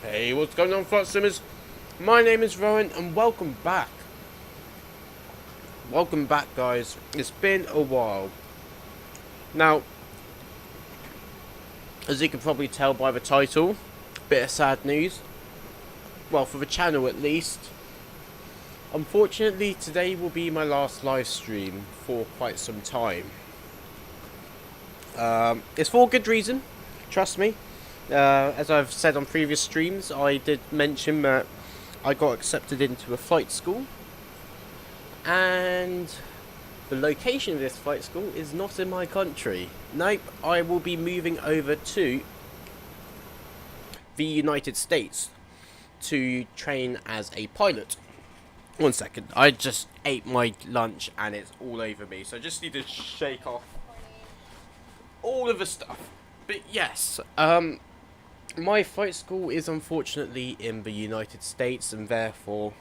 Hey, what's going on, Flight Simmers? My name is Rowan, and welcome back. Welcome back, guys. It's been a while. Now, as you can probably tell by the title, bit of sad news. Well, for the channel at least. Unfortunately, today will be my last live stream for quite some time. It's for a good reason, trust me. As I've said on previous streams, I did mention that I got accepted into a flight school, and the location of this flight school is not in my country. Nope, I will be moving over to the United States to train as a pilot. One second, I just ate my lunch and it's all over me, so I just need to shake off all of the stuff. But yes, my flight school is unfortunately in the United States, and therefore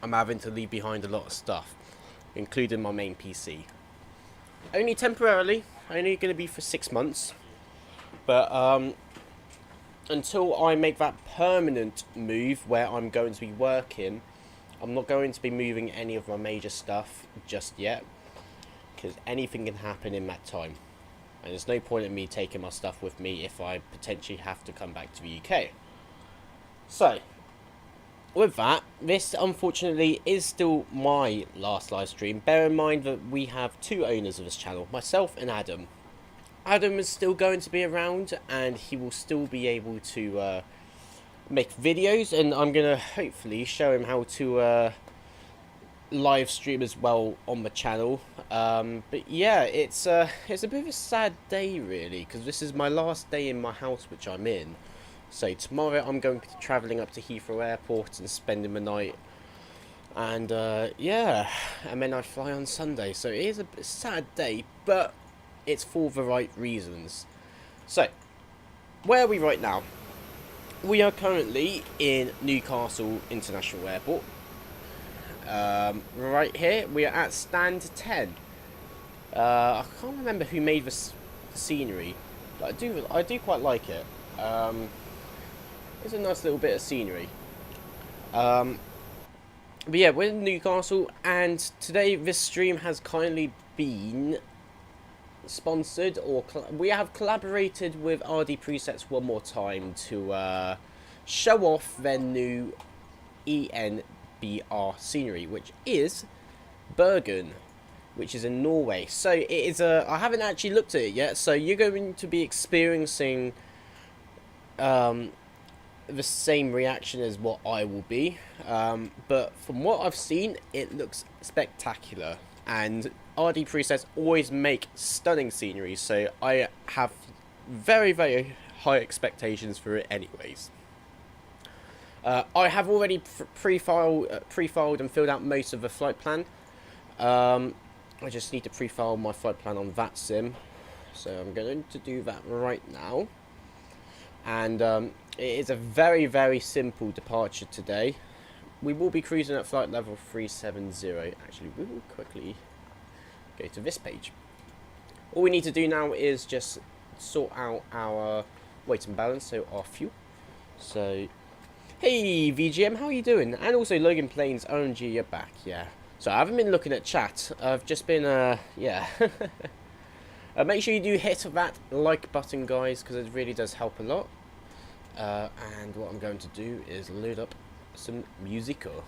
I'm having to leave behind a lot of stuff, including my main PC. Only temporarily, only going to be for 6 months, but until I make that permanent move where I'm going to be working, I'm not going to be moving any of my major stuff just yet, because anything can happen in that time. And there's no point in me taking my stuff with me if I potentially have to come back to the UK. So, with that, this unfortunately is still my last live stream. Bear in mind that we have two owners of this channel, myself and Adam. Adam is still going to be around, and he will still be able to make videos, and I'm going to hopefully show him how to live stream as well on the channel. But yeah, it's a bit of a sad day really, because this is my last day in my house which I'm in. So tomorrow I'm going to be travelling up to Heathrow Airport and spending the night, and yeah, and then I fly on Sunday. So it is a sad day, but it's for the right reasons. So where are we right now? We are currently in Newcastle International Airport. Right here we are at stand 10. I can't remember who made the scenery, but I do quite like it. It's a nice little bit of scenery. But yeah, we're in Newcastle, and today this stream has kindly been sponsored, or we have collaborated with RDPresets one more time to show off their new ENBR scenery, which is Bergen, which is in Norway. So it is I haven't actually looked at it yet, so you're going to be experiencing the same reaction as what I will be, but from what I've seen, it looks spectacular, and RDPresets always make stunning scenery, so I have very, very high expectations for it anyways. I have already pre-filed and filled out most of the flight plan. I just need to pre-file my flight plan on that sim, so I'm going to do that right now. And it is a very, very simple departure today. We will be cruising at flight level 370. Actually, we will quickly go to this page. All we need to do now is just sort out our weight and balance, so our fuel. So, hey VGM, how are you doing? And also Logan Plains, OMG, you're back, yeah. So I haven't been looking at chat, I've just been, yeah. Make sure you do hit that like button, guys, because it really does help a lot. And what I'm going to do is load up some musico.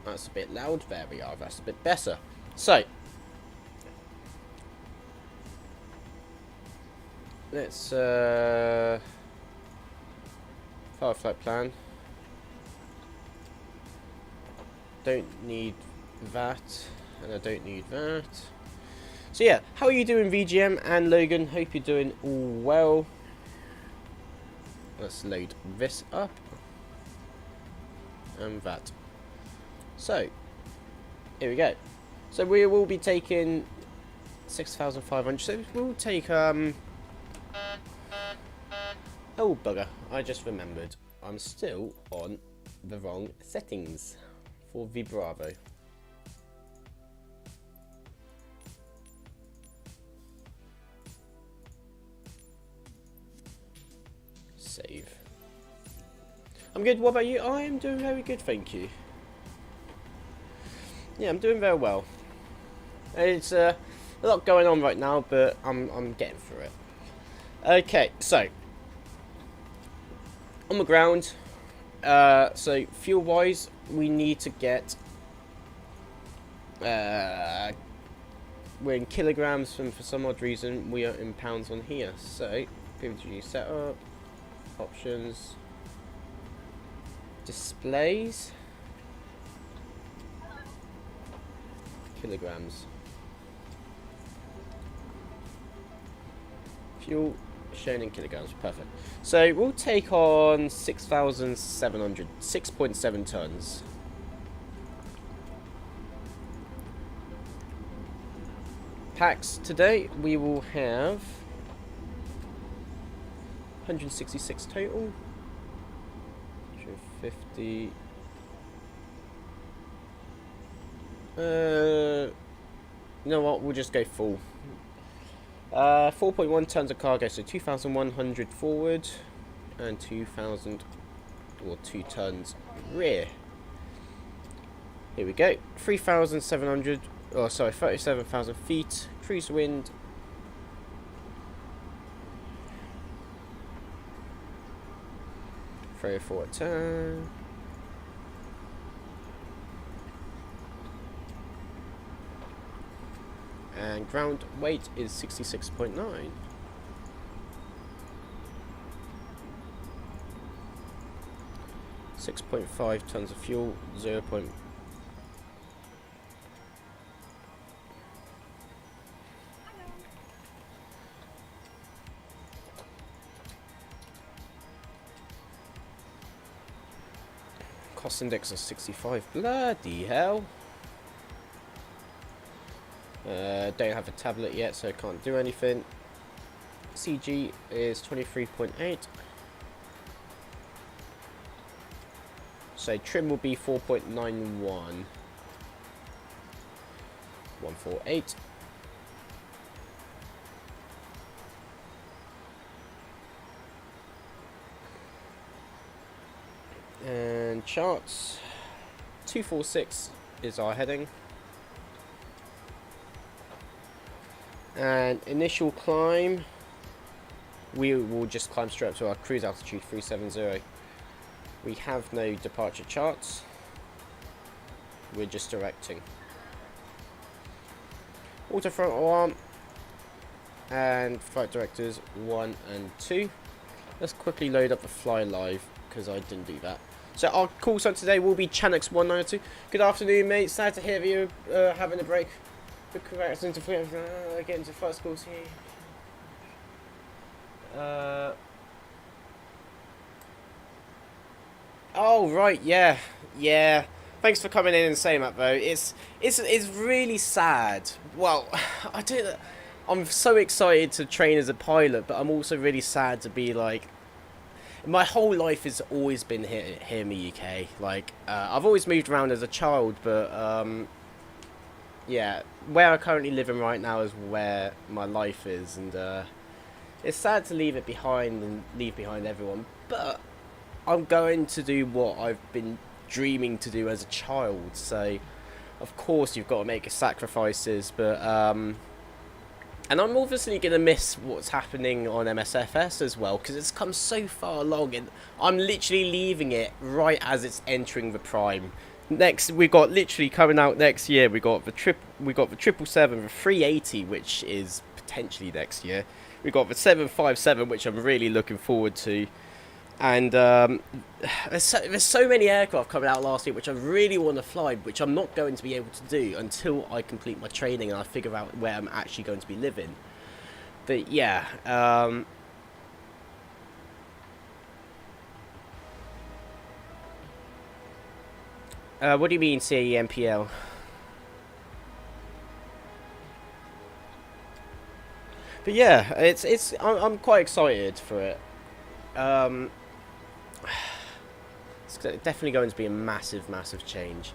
That's a bit loud. There we are. That's a bit better. So, let's file flight plan. Don't need that, and I don't need that. So yeah, how are you doing, VGM and Logan? Hope you're doing all well. Let's load this up and that. So, here we go. So we will be taking 6,500. So we'll take oh bugger! I just remembered. I'm still on the wrong settings for the Bravo. Save. I'm good. What about you? I am doing very good, thank you. Yeah, I'm doing very well. It's a lot going on right now, but I'm getting through it. Okay, so on the ground. So fuel wise, we need to get. We're in kilograms, and for some odd reason we are in pounds on here. So PVG setup, options, displays. Kilograms. Fuel shown in kilograms. Perfect. So we'll take on 6,700, 6.7 tons. Packs today we will have 166 total. 150. You know what? We'll just go full. 4.1 tons of cargo, so 2,100 forward and 2,000 or 2 tons rear. Here we go. 3,700. Oh, sorry, 37,000 feet. Cruise wind. Throw forward turn. And ground weight is 66.9. .5 tons of fuel, 0. Cost index of 65. Bloody hell. Don't have a tablet yet, so I can't do anything. CG is 23.8. So trim will be 4.91. 148. And charts. 246 is our heading. And initial climb, we will just climb straight up to our cruise altitude 370. We have no departure charts, we're just directing. Auto frontal arm and flight directors 1 and 2. Let's quickly load up the fly live because I didn't do that. So our call sign today will be Chanix 192. Good afternoon, mate. Sad to hear you having a break. Congrats into get into flight school. Oh right, yeah. Thanks for coming in and saying that, though. It's really sad. Well, I don't. I'm so excited to train as a pilot, but I'm also really sad to be like. My whole life has always been here in the UK. Like, I've always moved around as a child, but yeah, where I'm currently living right now is where my life is, and it's sad to leave it behind and leave behind everyone. But I'm going to do what I've been dreaming to do as a child. So, of course, you've got to make sacrifices, but and I'm obviously going to miss what's happening on MSFS as well, because it's come so far along, and I'm literally leaving it right as it's entering the prime. Next, we got literally coming out next year. We got the 777, the 380, which is potentially next year. We got the 757, which I'm really looking forward to, and there's so many aircraft coming out last year which I really want to fly, which I'm not going to be able to do until I complete my training and I figure out where I'm actually going to be living. But yeah, what do you mean CAE MPL? But yeah, I'm quite excited for it. It's definitely going to be a massive change.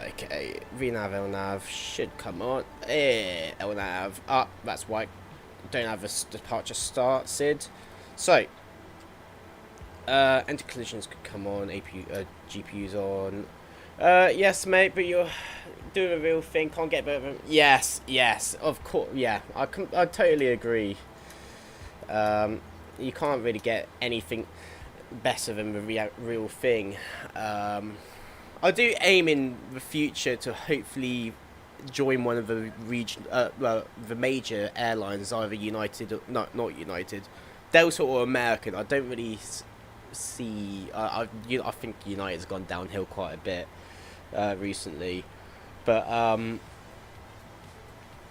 Okay, VNAV, LNAV should come on. LNAV. Ah, that's why. Don't have a departure start, Sid. So, anti-collisions could come on. GPU's on. Yes, mate, but you're doing a real thing. Can't get better. Yes, of course. Yeah, I totally agree. You can't really get anything better than the real thing. I do aim in the future to hopefully join one of the the major airlines, either United or not United, Delta or American. I don't really see. I think United's gone downhill quite a bit recently, but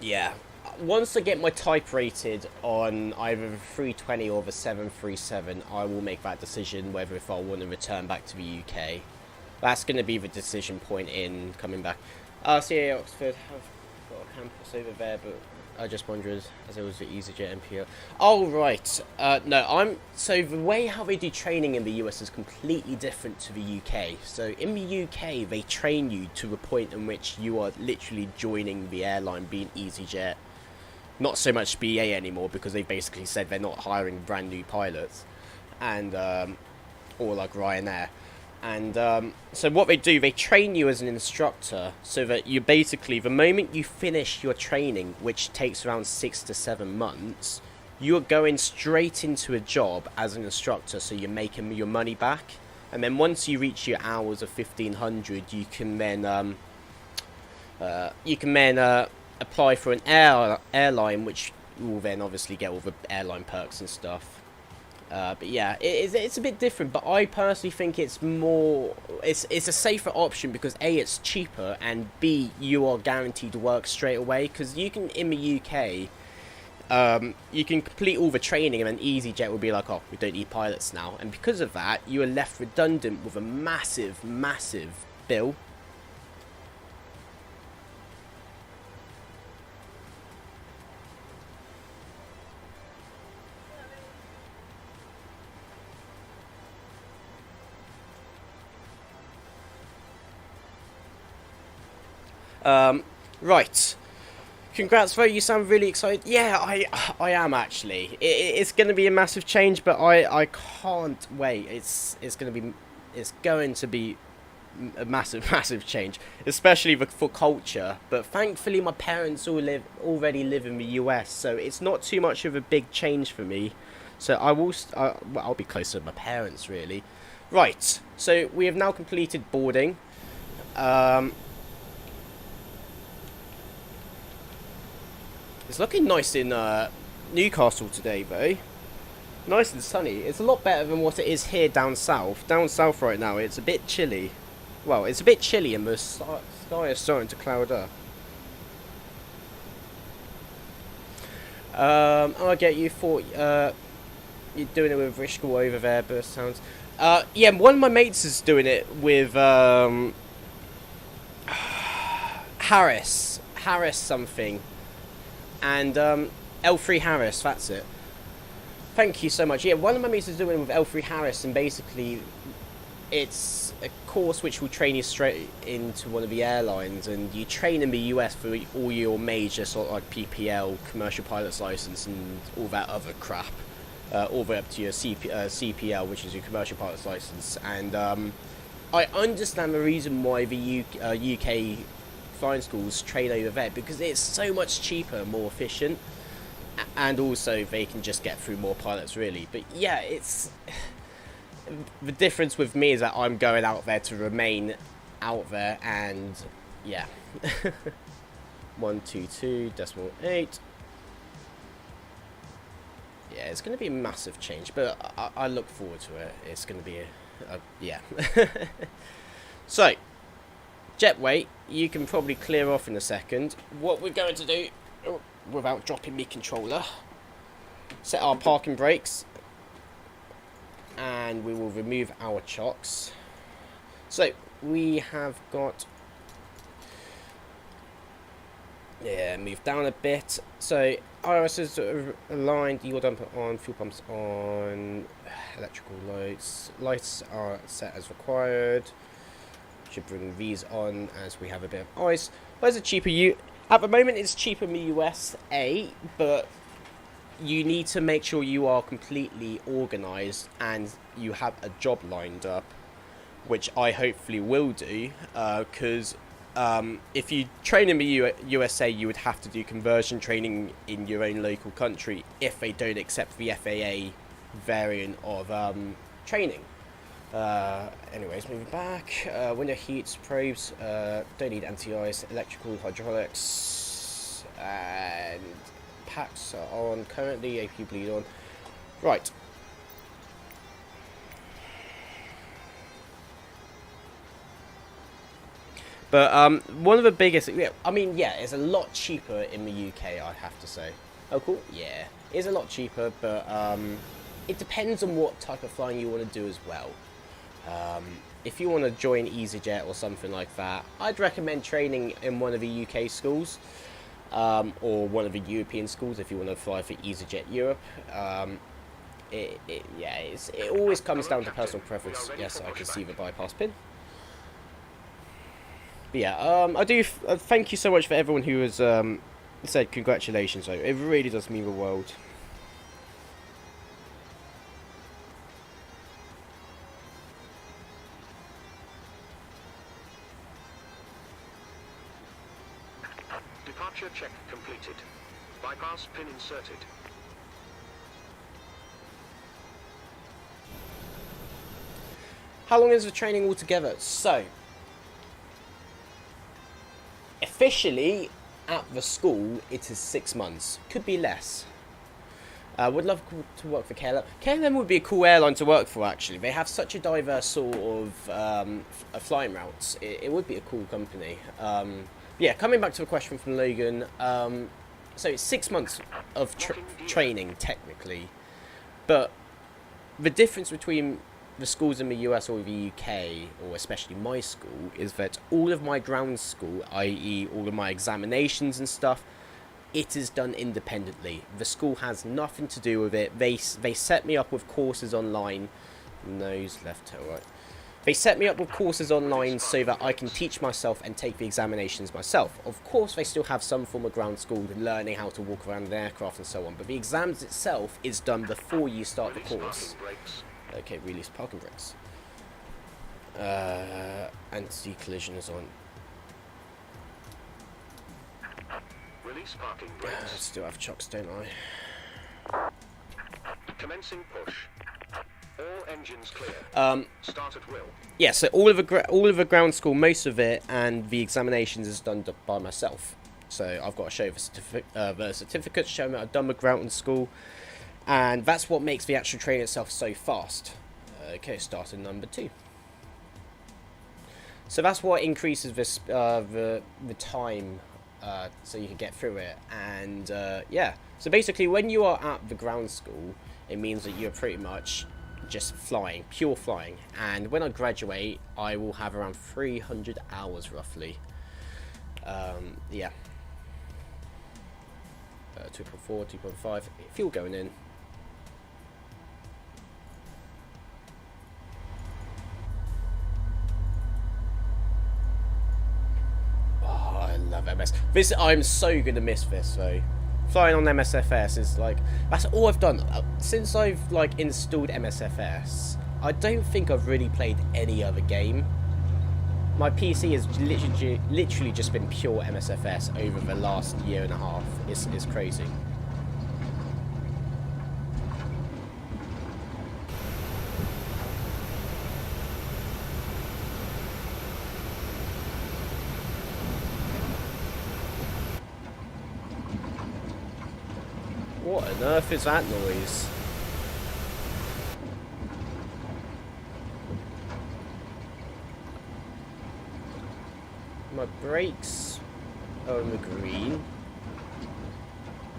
yeah. Once I get my type rated on either the 320 or the 737, I will make that decision whether if I want to return back to the UK. That's going to be the decision point in coming back. CA Oxford have got a campus over there, but I just wondered, as it was the EasyJet MPO. Oh, right. No, so the way how they do training in the US is completely different to the UK. So in the UK, they train you to the point in which you are literally joining the airline, being EasyJet. Not so much BA anymore, because they basically said they're not hiring brand new pilots, and or like Ryanair. And so what they do, they train you as an instructor, so that you basically, the moment you finish your training, which takes around 6 to 7 months, you're going straight into a job as an instructor, so you're making your money back. And then once you reach your hours of 1500, you can then apply for an airline, which will then obviously get all the airline perks and stuff. But yeah, it's a bit different, but I personally think it's more, it's a safer option, because A, it's cheaper, and B, you are guaranteed to work straight away, because you can, in the UK, you can complete all the training and then EasyJet will be like, oh, we don't need pilots now, and because of that, you are left redundant with a massive bill. Right. Congrats, though. You sound really excited. Yeah, I am actually. It's going to be a massive change, but I can't wait. It's going to be a massive change, especially for culture. But thankfully, my parents already live in the US, so it's not too much of a big change for me. So I'll be closer to my parents, really. Right. So we have now completed boarding. It's looking nice in Newcastle today, though. Nice and sunny. It's a lot better than what it is here down south. Down south right now, it's a bit chilly. Well, it's a bit chilly and the sky is starting to cloud up. I get you thought you're doing it with Rishkal over there, burst sounds. Yeah, one of my mates is doing it with Harris something, and L3 Harris. That's it. Thank you so much. Yeah, one of my mates is doing it with L3 Harris, and basically, it's a course which will train you straight into one of the airlines, and you train in the US for all your major sort of like PPL, commercial pilot's license, and all that other crap, all the way up to your CPL, which is your commercial pilot's license. And I understand the reason why the UK flying schools train over there, because it's so much cheaper and more efficient, and also they can just get through more pilots, really. But yeah, it's the difference with me is that I'm going out there to remain out there, and yeah. 122.8. Yeah, it's going to be a massive change, but I look forward to it. It's going to be yeah. So, jet weight, you can probably clear off in a second. What we're going to do, without dropping my controller, set our parking brakes, and we will remove our chocks. So we have got, yeah, move down a bit. So IRS is aligned, yield dump on, fuel pumps on, electrical lights are set as required. Should bring these on as we have a bit of ice. Where's it cheaper? At the moment it's cheaper in the USA, but you need to make sure you are completely organised and you have a job lined up, which I hopefully will do, because if you train in the USA, you would have to do conversion training in your own local country if they don't accept the FAA variant of training. Anyways, moving back, window heats, probes, don't need anti-ice, electrical, hydraulics, and packs are on currently, AP bleed on. Right. But one of the biggest, I mean, yeah, it's a lot cheaper in the UK, I have to say. Oh, cool. Yeah, it's a lot cheaper, but it depends on what type of flying you want to do as well. If you want to join EasyJet or something like that, I'd recommend training in one of the UK schools. Or one of the European schools if you want to fly for EasyJet Europe. It always comes down to personal preference. Yes, I can see the bypass pin. But yeah, I do thank you so much for everyone who has said congratulations. So it really does mean the world. Departure check completed. Bypass pin inserted. How long is the training altogether? So, officially at the school, it is 6 months. Could be less. Would love to work for KLM. KLM would be a cool airline to work for, actually. They have such a diverse sort of flying routes. It would be a cool company. Yeah, coming back to a question from Logan. So it's 6 months of training, technically. But the difference between the schools in the US or the UK, or especially my school, is that all of my ground school, i.e. all of my examinations and stuff, it is done independently. The school has nothing to do with it. They set me up with courses online. Nose, left, tail, right. They set me up with courses online so that I can teach myself and take the examinations myself. Of course, they still have some form of ground school learning how to walk around an aircraft and so on, but the exams itself is done before you start the course. Okay, release parking brakes. Anti-collision is on. Release parking brakes. Still have chocks, don't I? Commencing push. All engines clear. Start at will. Yeah, so all of the ground school, most of it, and the examinations is done by myself. So I've got to show the certificate showing that I've done the ground school, and that's what makes the actual training itself so fast. Okay, start in number 2. So that's what increases this the time, so you can get through it. And yeah, so basically when you are at the ground school, it means that you're pretty much just flying, pure flying. And when I graduate, I will have around 300 hours roughly. Yeah. 2.4, 2.5, fuel going in. Oh, I love MS. This, I'm so gonna miss this though. Flying on MSFS is like, that's all I've done since I've like installed MSFS. I don't think I've really played any other game. My PC has literally just been pure MSFS over the last year and a half. It's crazy. What on earth is that noise? My brakes are on the green.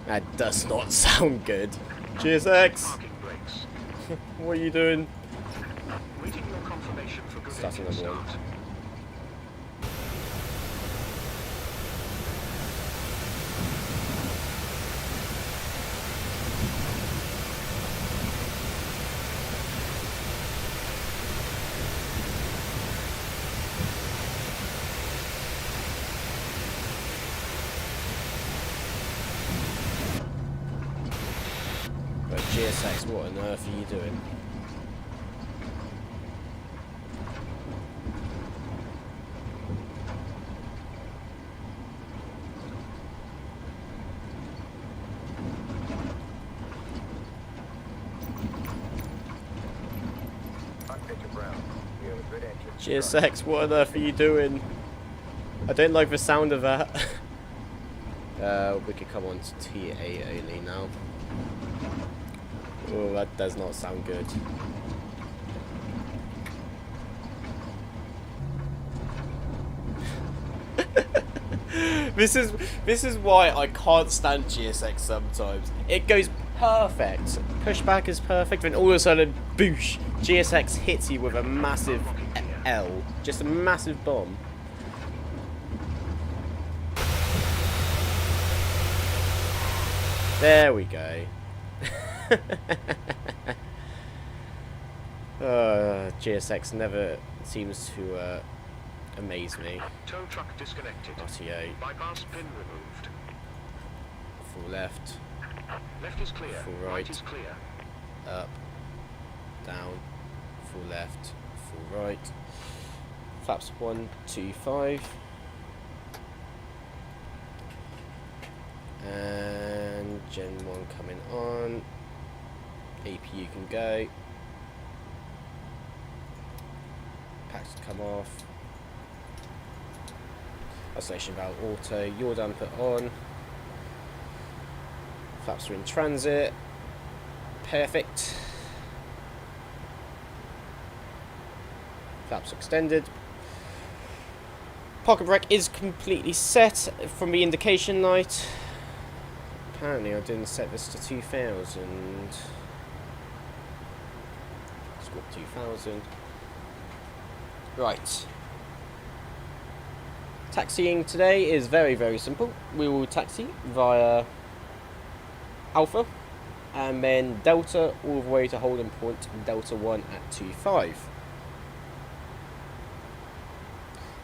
That does not sound good. GSX! What are you doing? Waiting your confirmation for good Starting engine number one. start. But GSX, what on earth are you doing? GSX, what on earth are you doing? I don't like the sound of that. We could come on to TA only now. Oh, that does not sound good. This is why I can't stand GSX sometimes. It goes perfect. Pushback is perfect, and all of a sudden, boosh! GSX hits you with a massive L. Just a massive bomb. There we go. GSX never seems to amaze me. Tow truck disconnected. RTA. Bypass pin removed. Full left. Left is clear. Full right. Right is clear. Up. Down. Full left. Full right. Flaps 1, 2, 5. And Gen 1 coming on. APU can go. Packs come off. Isolation valve auto. Yaw damper on. Flaps are in transit. Perfect. Flaps extended. Parking brake is completely set from the indication light. Apparently I didn't set this to 2000. Squad 2000. Right. Taxiing today is very, very simple. We will taxi via Alpha and then Delta all the way to holding point Delta 1 at 25.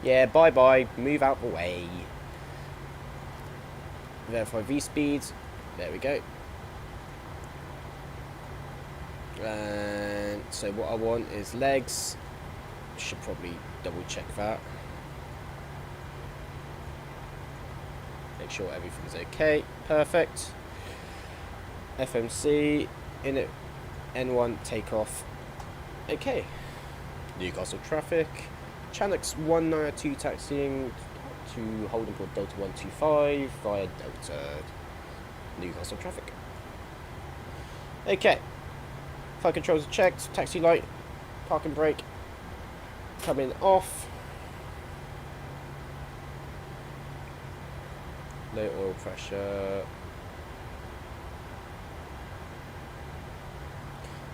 Yeah, bye bye, move out the way. Verify V-speeds. There we go. And so what I want is legs. Should probably double check that. Make sure everything's okay. Perfect. FMC. In it. N1 takeoff. Okay. Newcastle traffic. Channix 192 taxiing to holding port Delta 125 via Delta Newcastle traffic. Okay. Flight controls are checked. Taxi light. Parking brake. Coming off. Low oil pressure.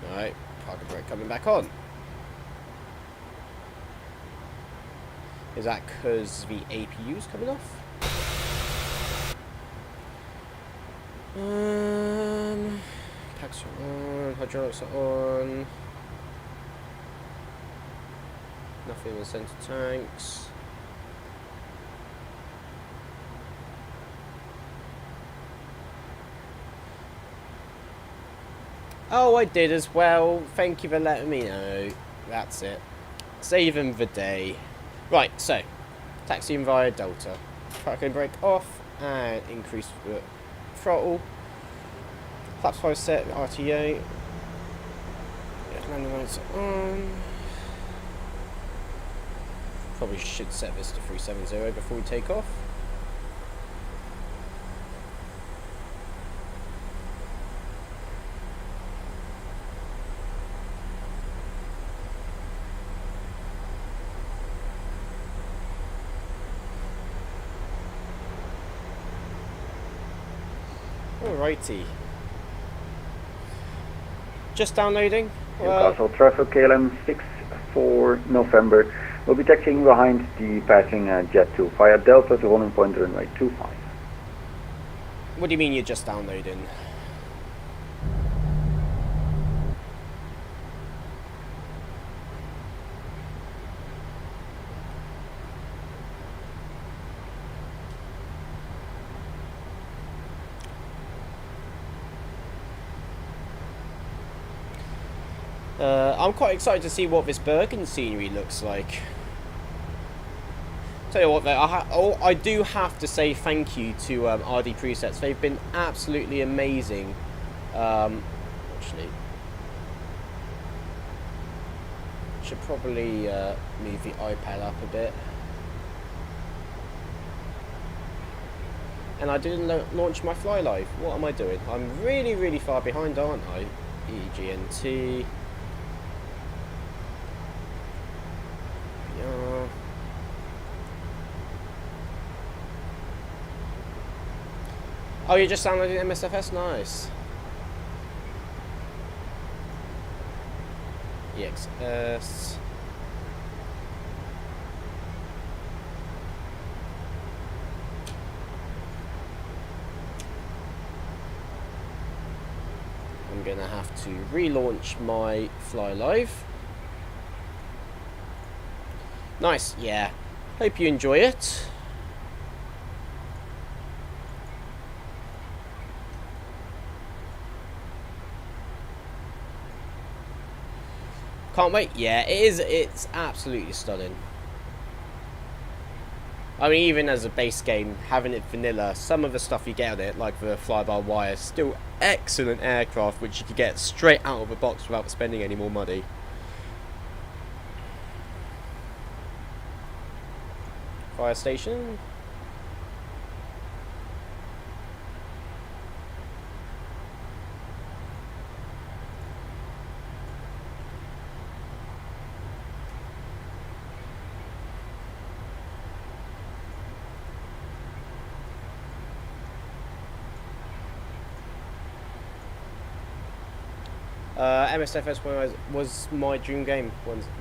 Alright. Parking brake coming back on. Is that because the APU's coming off? Packs are on, hydraulics are on. Nothing in the centre tanks. Oh, I did as well. Thank you for letting me know. That's it. Saving the day. Right, so taxiing via Delta. Parking brake off and increase the throttle. Flaps 5 set, RTA. Landing lights on. Probably should set this to 370 before we take off. Alrighty. Just downloading. Newcastle traffic KLM 64 November. We'll be taxiing behind the passing Jet 2 via Delta to holding point runway 25. What do you mean you're just downloading? I'm quite excited to see what this Bergen scenery looks like. Tell you what, though, I do have to say thank you to RDPresets. They've been absolutely amazing. Actually, should probably move the iPad up a bit. And I didn't launch my Fly Live. What am I doing? I'm really, really far behind, aren't I? EGNT. Oh, you're just downloading MSFS? Nice. EXS. I'm gonna have to relaunch my Fly Live. Nice, yeah. Hope you enjoy it. Can't wait. Yeah, it is. It's absolutely stunning. I mean, even as a base game, having it vanilla, some of the stuff you get on it, like the fly-by-wire, still excellent aircraft, which you could get straight out of the box without spending any more money. Fire station. MSFS was my dream game.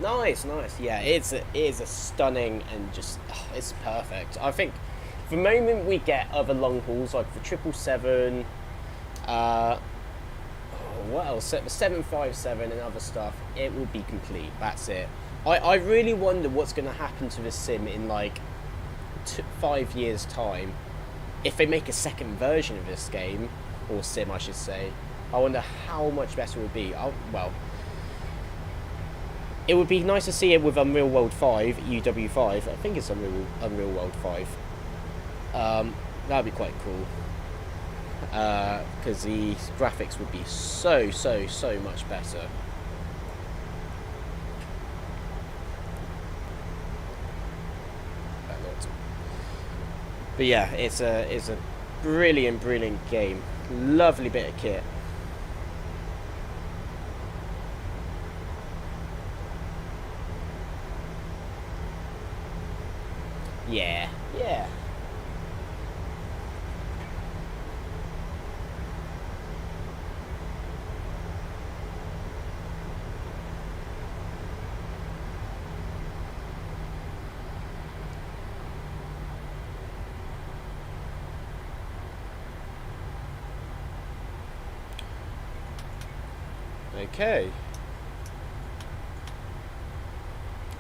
Nice, nice. Yeah, it is a stunning and just it's perfect. I think the moment we get other long hauls like the 777, what else? The 757 and other stuff, it will be complete. That's it. I really wonder what's going to happen to this sim in like 5 years' time if they make a second version of this game, or sim, I should say. I wonder how much better it would be. Well, it would be nice to see it with Unreal World 5, UW5. I think it's Unreal World 5. That would be quite cool. Because the graphics would be so much better. But yeah, it's a brilliant game. Lovely bit of kit. Yeah. Okay.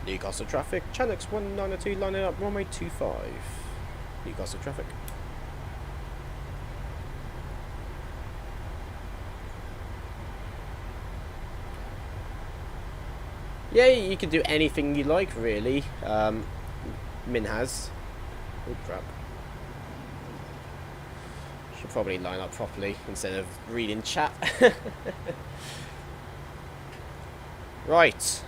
Newcastle traffic, Channels 1902 lining up runway 25. Newcastle traffic. Yeah, you can do anything you like, really. Min has. Oh crap. Should probably line up properly instead of reading chat. Right.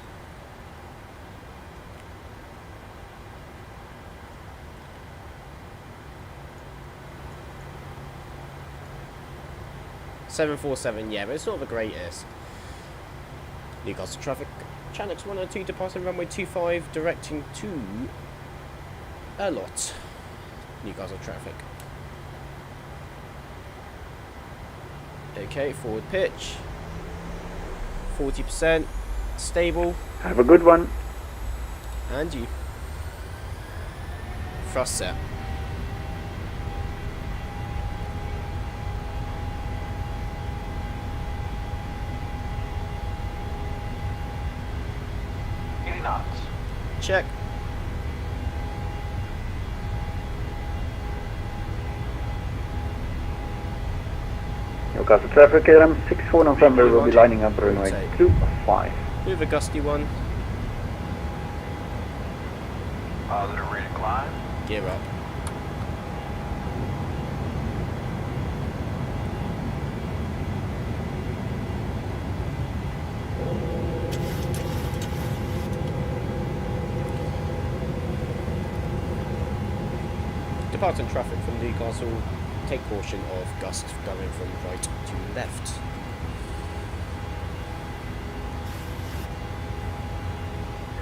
.747, yeah, but it's not the greatest. Newcastle traffic, Channels 102 departing runway 25, directing to ERLOT. Newcastle traffic. Okay, forward pitch. 40%, stable. Have a good one. And you. Thrust set. Check. Newcastle traffic, KLM 64 November will be lining up runway 25. Move a gusty one. Positive rate of climb. Gear up. Departing traffic from Newcastle, take caution of gusts going from right to left.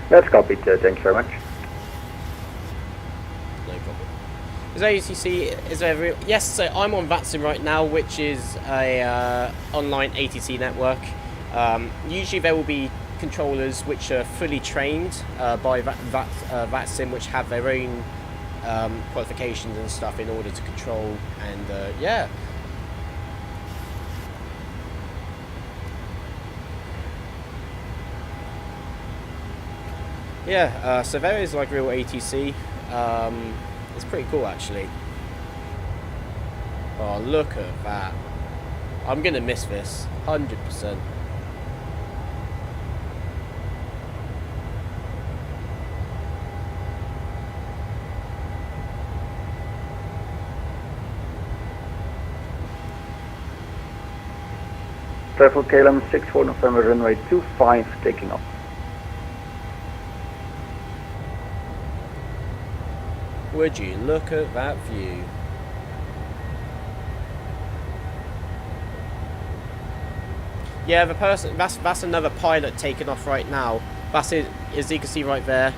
That's copied, thanks very much. No problem. As ATC is every yes, so I'm on VATSIM right now, which is a online ATC network. Usually there will be controllers which are fully trained by VATSIM, which have their own qualifications and stuff in order to control, and yeah. Yeah, so there is like real ATC. It's pretty cool actually. Oh, look at that. I'm gonna miss this 100%. Travel KLM 64 November runway 25 taking off. Would you look at that view? Yeah, the person that's another pilot taking off right now. That's it, as you can see right there.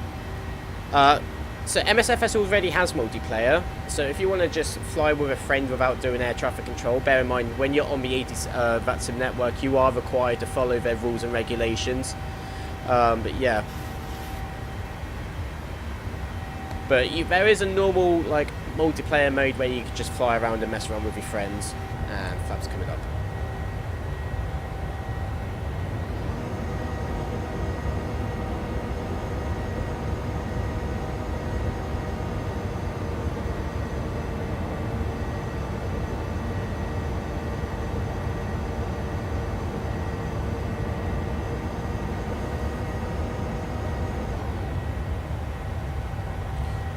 So MSFS already has multiplayer, so if you want to just fly with a friend without doing air traffic control, bear in mind when you're on the VATSIM network, you are required to follow their rules and regulations. But yeah. But there is a normal like multiplayer mode where you can just fly around and mess around with your friends, and flaps coming up.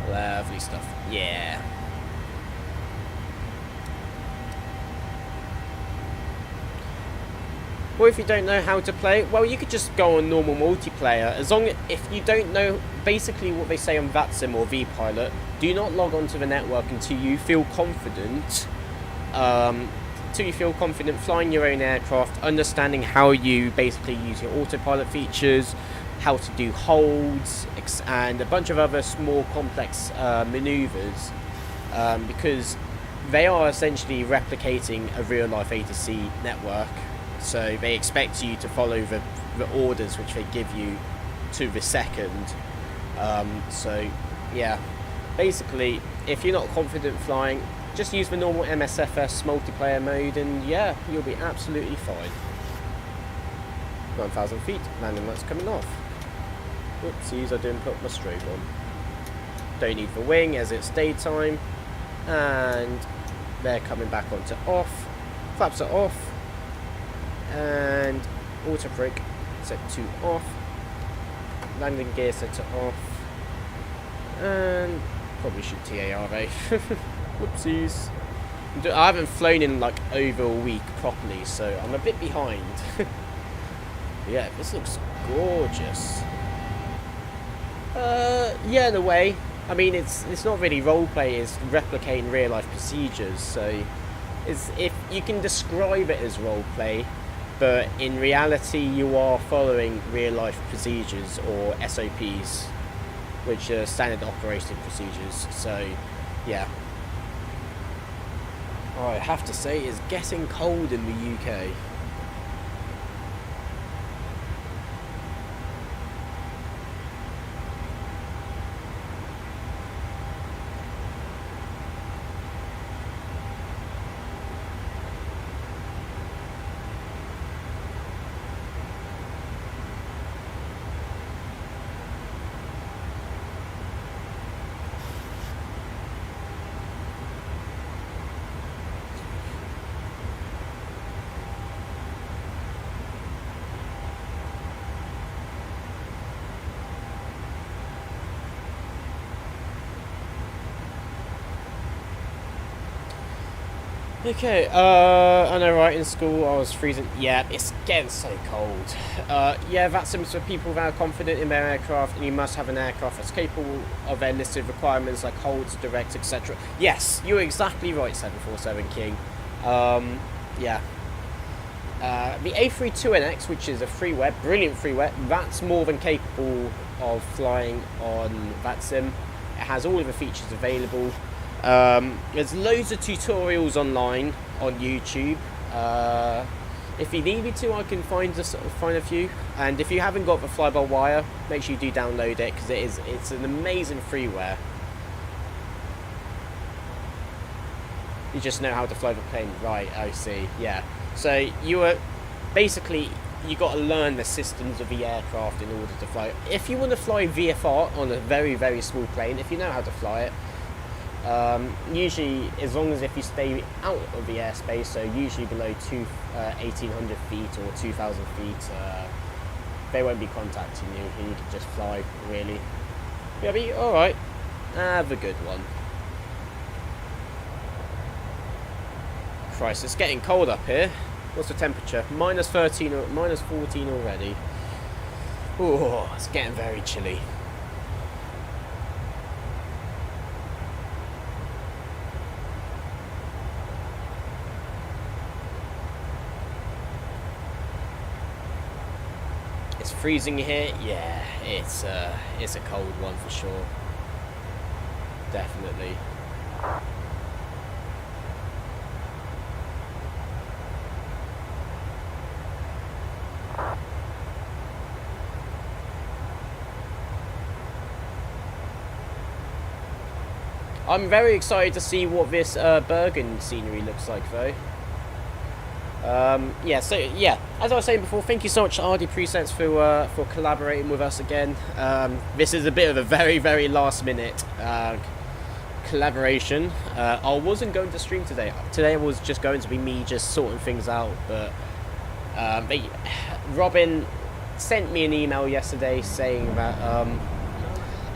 Lovely stuff. Yeah. Well, if you don't know how to play, well, you could just go on normal multiplayer. As long if you don't know basically what they say on VATSIM or vPilot, do not log onto the network until you feel confident. Flying your own aircraft, understanding how you basically use your autopilot features, how to do holds, and a bunch of other small complex maneuvers, because they are essentially replicating a real-life ATC network. So they expect you to follow the orders which they give you to the second. So yeah, basically, if you're not confident flying, just use the normal MSFS multiplayer mode, and yeah, you'll be absolutely fine. 9,000 feet, landing lights coming off. Whoopsies, I didn't put my strobe on. Don't need the wing as it's daytime. And they're coming back onto off. Flaps are off. And auto brake set to off. Landing gear set to off. And probably should TARA. Whoopsies. I haven't flown in like over a week properly, so I'm a bit behind. Yeah, this looks gorgeous. Yeah, in a way. I mean, it's not really roleplay, it's replicating real life procedures. So, it's, if you can describe it as roleplay, but in reality, you are following real life procedures or SOPs, which are standard operating procedures. So, yeah. Oh, I have to say, it's getting cold in the UK. Okay, I know, right, in school I was freezing. Yeah, it's getting so cold. Yeah, that's for people that are confident in their aircraft, and you must have an aircraft that's capable of their listed requirements like holds, direct, etc. Yes, you're exactly right, 747 King. Yeah. The A32NX, which is a freeware, brilliant freeware, that's more than capable of flying on that sim. It has all of the features available. There's loads of tutorials online on YouTube. If you need me to, I can find a few. And if you haven't got the fly-by-wire, make sure you do download it, because it's an amazing freeware. You just know how to fly the plane, right? I see. Yeah. So you got to learn the systems of the aircraft in order to fly. If you want to fly VFR on a very, very small plane, if you know how to fly it. Usually, as long as if you stay out of the airspace, so usually below 1,800 feet or 2,000 feet, they won't be contacting you, and you can just fly, really. You'll be alright. Have a good one. Christ, it's getting cold up here. What's the temperature? Minus 13 or minus 14 already. Oh, it's getting very chilly. Freezing here, yeah, it's a cold one for sure, definitely. I'm very excited to see what this Bergen scenery looks like, though. Yeah, so yeah, as I was saying before, thank you so much, RDPresets, for collaborating with us again. This is a bit of a very, very last minute collaboration. I wasn't going to stream today. Today was just going to be me just sorting things out, but Robin sent me an email yesterday saying that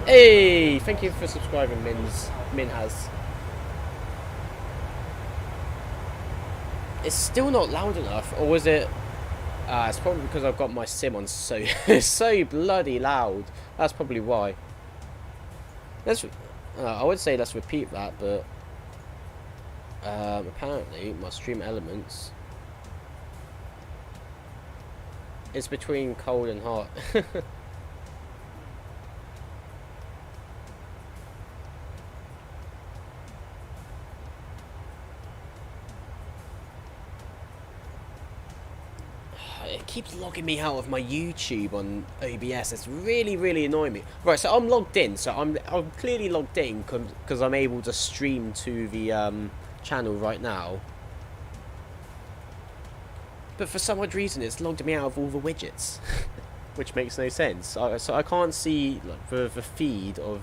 hey, thank you for subscribing, Min has. It's still not loud enough, or was it? It's probably because I've got my sim on so so bloody loud. That's probably why. I would say let's repeat that, but apparently my stream elements is between cold and hot. It keeps logging me out of my YouTube on OBS. It's really, really annoying me. Right, so I'm logged in. So I'm clearly logged in because I'm able to stream to the channel right now. But for some odd reason, it's logged me out of all the widgets, which makes no sense. So I can't see like, the feed of.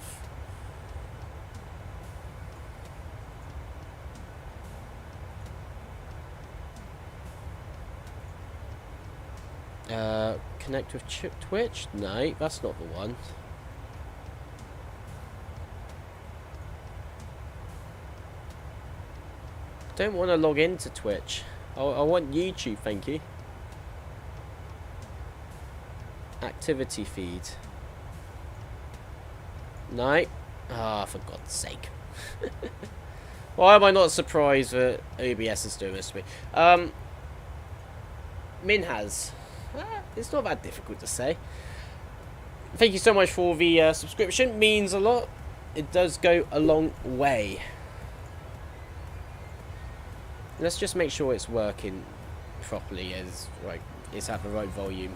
Connect with Twitch? No, that's not the one. Don't want to log into Twitch. I want YouTube, thank you. Activity feed. No. Ah, for God's sake. Why am I not surprised that OBS is doing this to me? Minhas. It's not that difficult to say. Thank you so much for the subscription. Means a lot. It does go a long way. Let's just make sure it's working properly, as like it's at the right volume.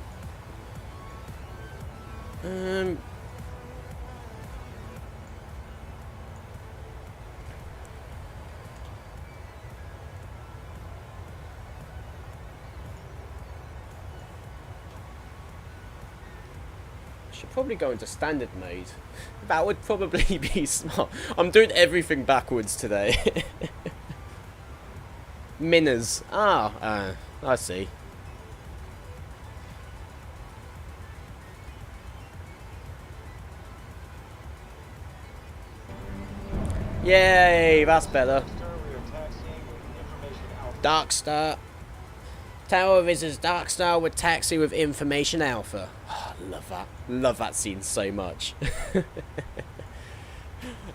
Should probably go into standard mode. That would probably be smart. I'm doing everything backwards today. Minners. I see. Yay, that's better. Darkstar. Tower visits Darkstar with taxi with information alpha. Oh, love that. Love that scene so much.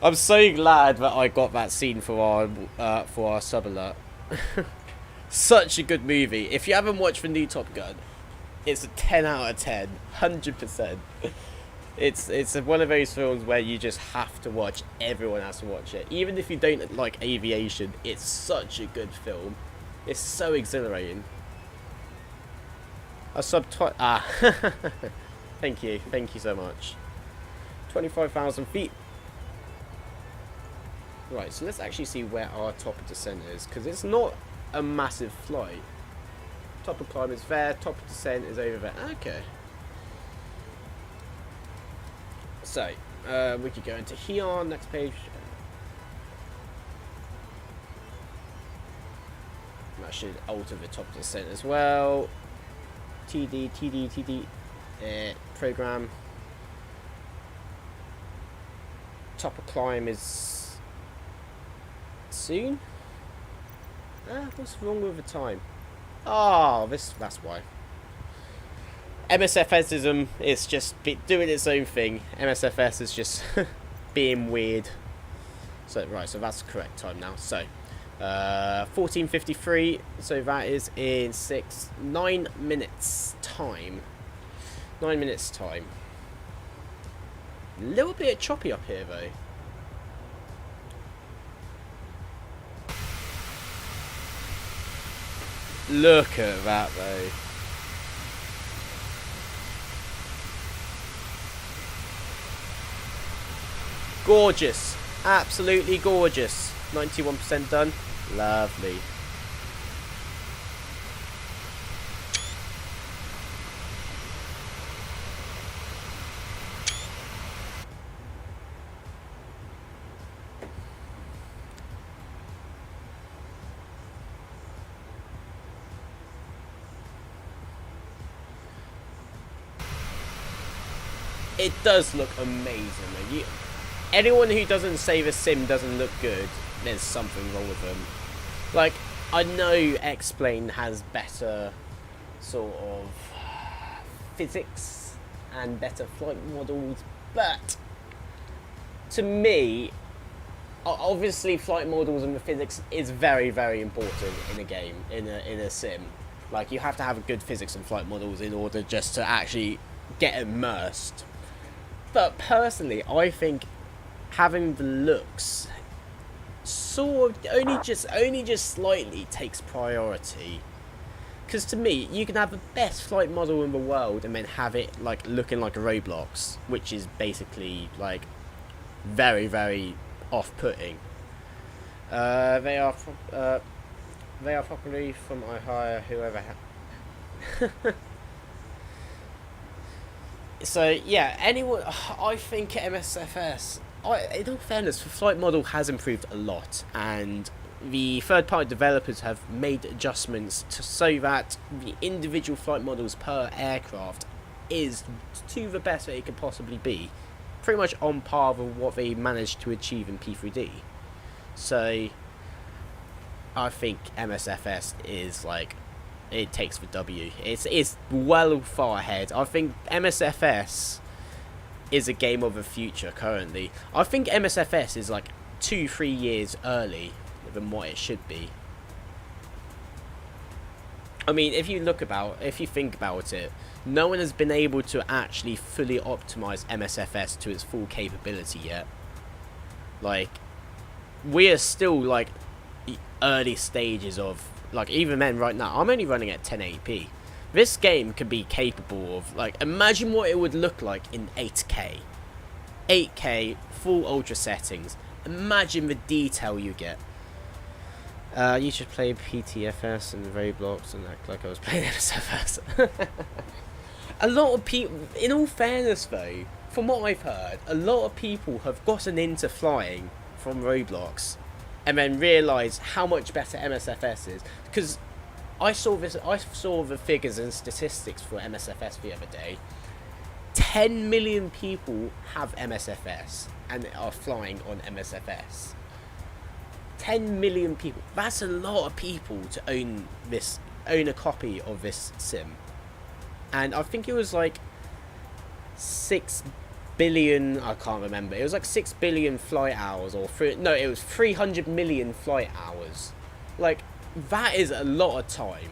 I'm so glad that I got that scene for our sub alert. Such a good movie. If you haven't watched the new Top Gun, it's a 10 out of 10. 100%. It's one of those films where you just have to watch. Everyone has to watch it. Even if you don't like aviation, it's such a good film. It's so exhilarating. A thank you so much. 25,000 feet. Right, so let's actually see where our top of descent is, because it's not a massive flight. Top of climb is there, top of descent is over there. Okay. So, we could go into here, next page. That should alter the top of descent as well. TD, program. Top of climb is soon. What's wrong with the time? Oh, that's why. MSFSism is just doing its own thing. MSFS is just being weird. So right, so that's the correct time now. So 14:53. So that is in 9 minutes time. 9 minutes time. A little bit choppy up here though. Look at that though. Gorgeous. Absolutely gorgeous. 91% done. Lovely. It does look amazing. Anyone who doesn't say the sim doesn't look good, there's something wrong with them. Like, I know X-Plane has better sort of physics and better flight models, but to me, obviously flight models and the physics is very, very important in a game, in a sim. Like, you have to have good physics and flight models in order just to actually get immersed. But personally, I think having the looks sort of only just slightly takes priority. Because to me, you can have the best flight model in the world and then have it like looking like a Roblox, which is basically like very, very off-putting. They are properly from I hire So yeah, anyone, I think MSFS, in all fairness, the flight model has improved a lot, and the third-party developers have made adjustments so that the individual flight models per aircraft is to the best that it could possibly be, pretty much on par with what they managed to achieve in P3D. So I think MSFS is like, it takes the W. It's well far ahead. I think MSFS is a game of the future currently. I think MSFS is like 2-3 years early than what it should be. I mean, if you think about it, no one has been able to actually fully optimize MSFS to its full capability yet. Like, we are still like early stages of, like, even then right now I'm only running at 1080p. This game could be capable of, like, imagine what it would look like in 8K full ultra settings. Imagine the detail you get. You should play PTFS and Roblox and act like I was playing MSFS. A lot of people, in all fairness though, from what I've heard, a lot of people have gotten into flying from Roblox and then realised how much better MSFS is. Because I saw the figures and statistics for MSFS the other day. 10 million people have MSFS and are flying on MSFS. 10 million people. That's a lot of people to own a copy of this sim. And I think it was like 6 billion, I can't remember. It was like 6 billion flight hours, or it was 300 million flight hours. Like, that is a lot of time.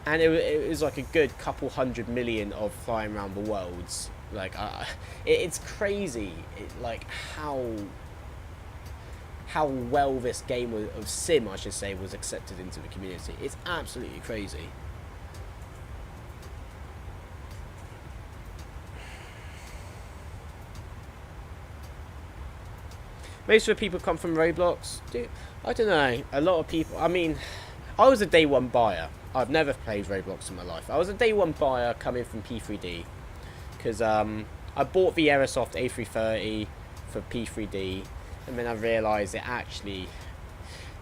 And it was like a good couple 100 million of flying around the worlds. Like, it's crazy, like how well this game of sim, I should say, was accepted into the community. It's absolutely crazy. Most of the people come from Roblox. Dude, I don't know. A lot of people. I mean, I was a day one buyer. I've never played Roblox in my life. I was a day one buyer coming from P3D, because I bought the Aerosoft A330 for P3D, and then I realised it actually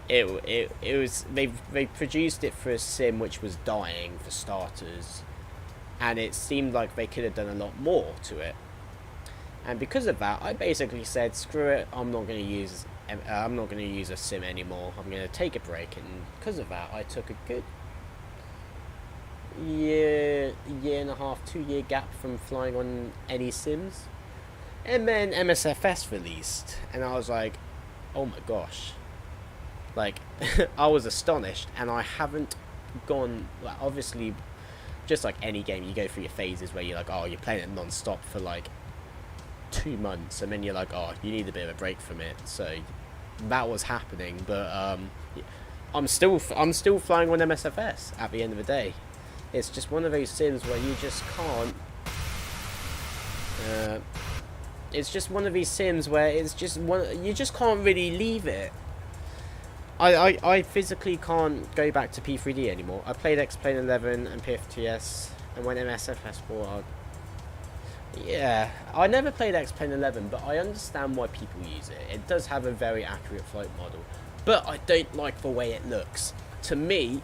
it was they produced it for a sim which was dying for starters, and it seemed like they could have done a lot more to it. And because of that, I basically said, screw it, I'm not going to use a sim anymore. I'm going to take a break. And because of that, I took a good year and a half, 2 year gap from flying on any sims. And then MSFS released, and I was like, oh my gosh. Like, I was astonished, and I haven't gone, well, obviously, just like any game, you go through your phases where you're like, oh, you're playing it non-stop for like 2 months, and then you're like, oh, you need a bit of a break from it. So that was happening, but I'm still flying on MSFS at the end of the day. It's just one of those sims where you just can't it's just one of these sims where it's just you just can't really leave it. I physically can't go back to P3D anymore. I played X-Plane 11 and PFTS, and when MSFS 4, yeah, I never played X-Plane 11, but I understand why people use it. It does have a very accurate flight model, but I don't like the way it looks. To me,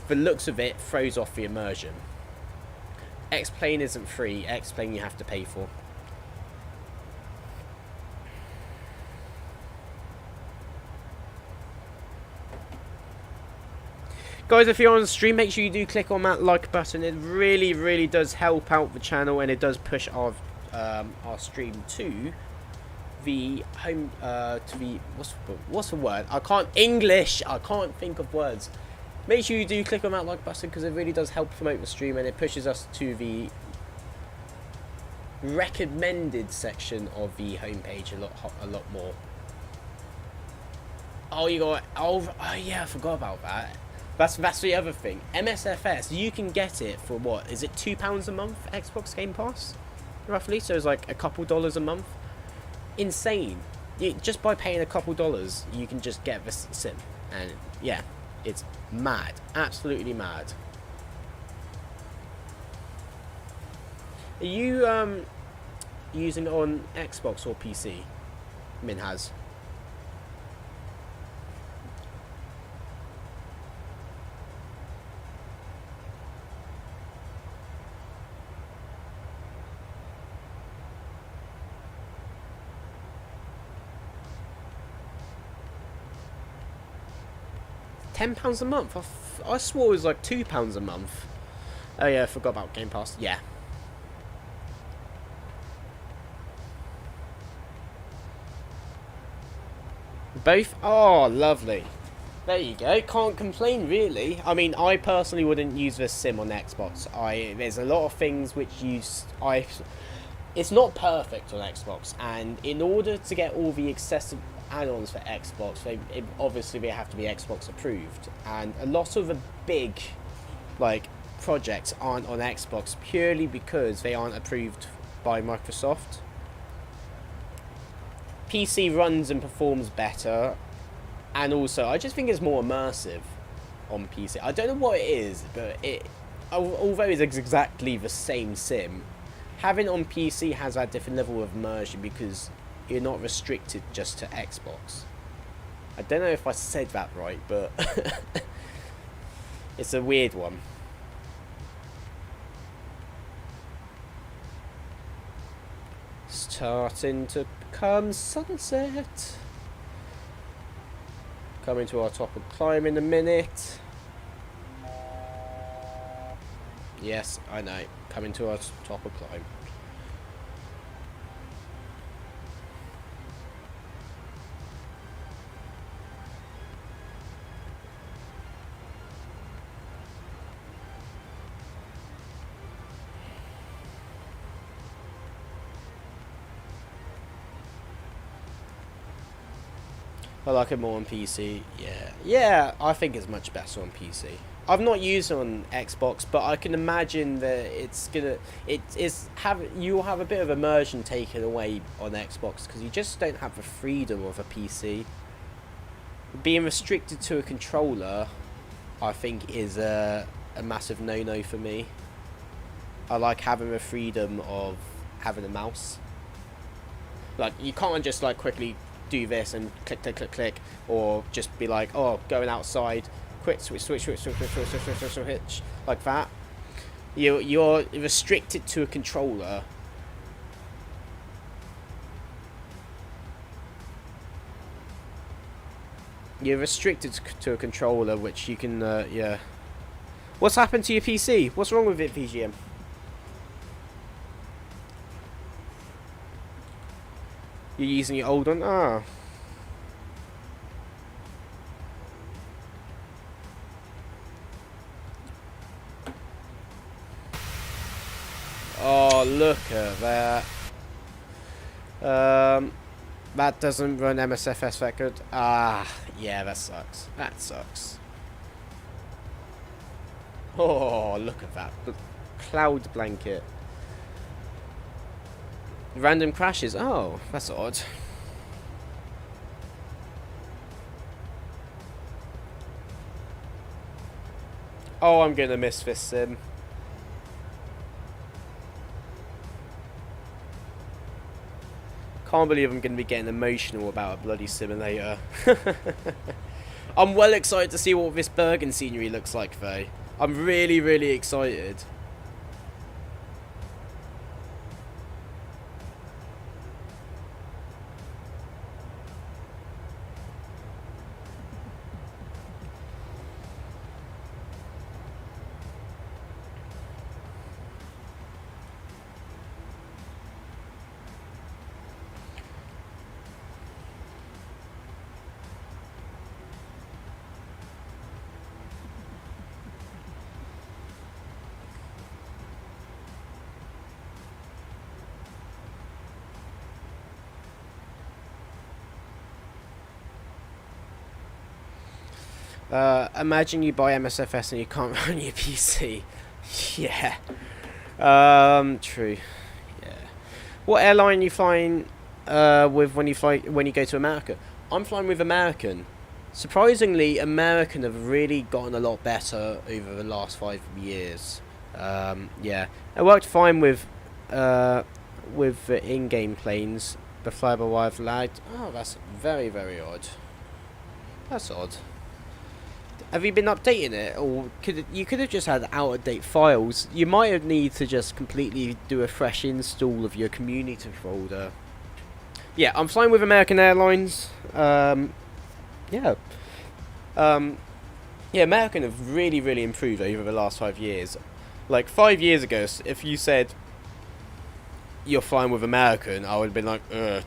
the looks of it throws off the immersion. X-Plane isn't free. X-Plane you have to pay for. Guys, if you're on the stream, make sure you do click on that like button. It really, really does help out the channel, and it does push our stream to the home, to the, what's the word? I can't think of words. Make sure you do click on that like button, because it really does help promote the stream, and it pushes us to the recommended section of the homepage a lot more. Oh, yeah, I forgot about that. That's the other thing. MSFS, you can get it for what? Is it £2 a month? Xbox Game Pass, roughly. So it's like a couple dollars a month. Insane. Just by paying a couple dollars, you can just get this sim. And yeah, it's mad. Absolutely mad. Are you using it on Xbox or PC? Minhas. £10 a month? I swore it was like £2 a month. Oh yeah, I forgot about Game Pass. Yeah. Both? Oh, lovely. There you go. Can't complain, really. I mean, I personally wouldn't use this sim on Xbox. There's a lot of things which it's not perfect on Xbox, and in order to get all the excessive add-ons for Xbox, obviously they have to be Xbox approved, and a lot of the big projects aren't on Xbox purely because they aren't approved by Microsoft. PC runs and performs better, and also I just think it's more immersive on PC. I don't know what it is, but although it's exactly the same sim, having it on PC has that different level of immersion because you're not restricted just to Xbox. I don't know if I said that right, but it's a weird one. Starting to become sunset. Coming to our top of climb in a minute. Yes, I know. Coming to our top of climb. I like it more on PC. Yeah, I think it's much better on PC. I've not used it on Xbox, but I can imagine that you'll have a bit of immersion taken away on Xbox because you just don't have the freedom of a PC. Being restricted to a controller, I think, is a massive no-no for me. I like having the freedom of having a mouse. Like, you can't just quickly do this and click, click, click, click, or just be like, oh, going outside, quick switch, like that. You're restricted to a controller. You're restricted to a controller, which you can, yeah. What's happened to your PC? What's wrong with it, VGM? You're using your old one? Ah. Oh, look at that. That doesn't run MSFS that good. Ah, yeah, that sucks. That sucks. Oh, look at that. The cloud blanket. Random crashes. Oh, that's odd. Oh, I'm gonna miss this sim. Can't believe I'm gonna be getting emotional about a bloody simulator. I'm well excited to see what this Bergen scenery looks like, though. I'm really, really excited. Imagine you buy MSFS and you can't run your PC. Yeah. True. Yeah. What airline are you flying with when you go to America? I'm flying with American. Surprisingly, American have really gotten a lot better over the last 5 years. Yeah. It worked fine with with the in-game planes, the fly-by-wire lagged. Oh, that's very, very odd. That's odd. Have you been updating it, or you could have just had out-of-date files? You might have need to just completely do a fresh install of your community folder. Yeah, I'm flying with American Airlines. Yeah, American have really, really improved over the last 5 years. Like 5 years ago, if you said you're flying with American, I would have been like,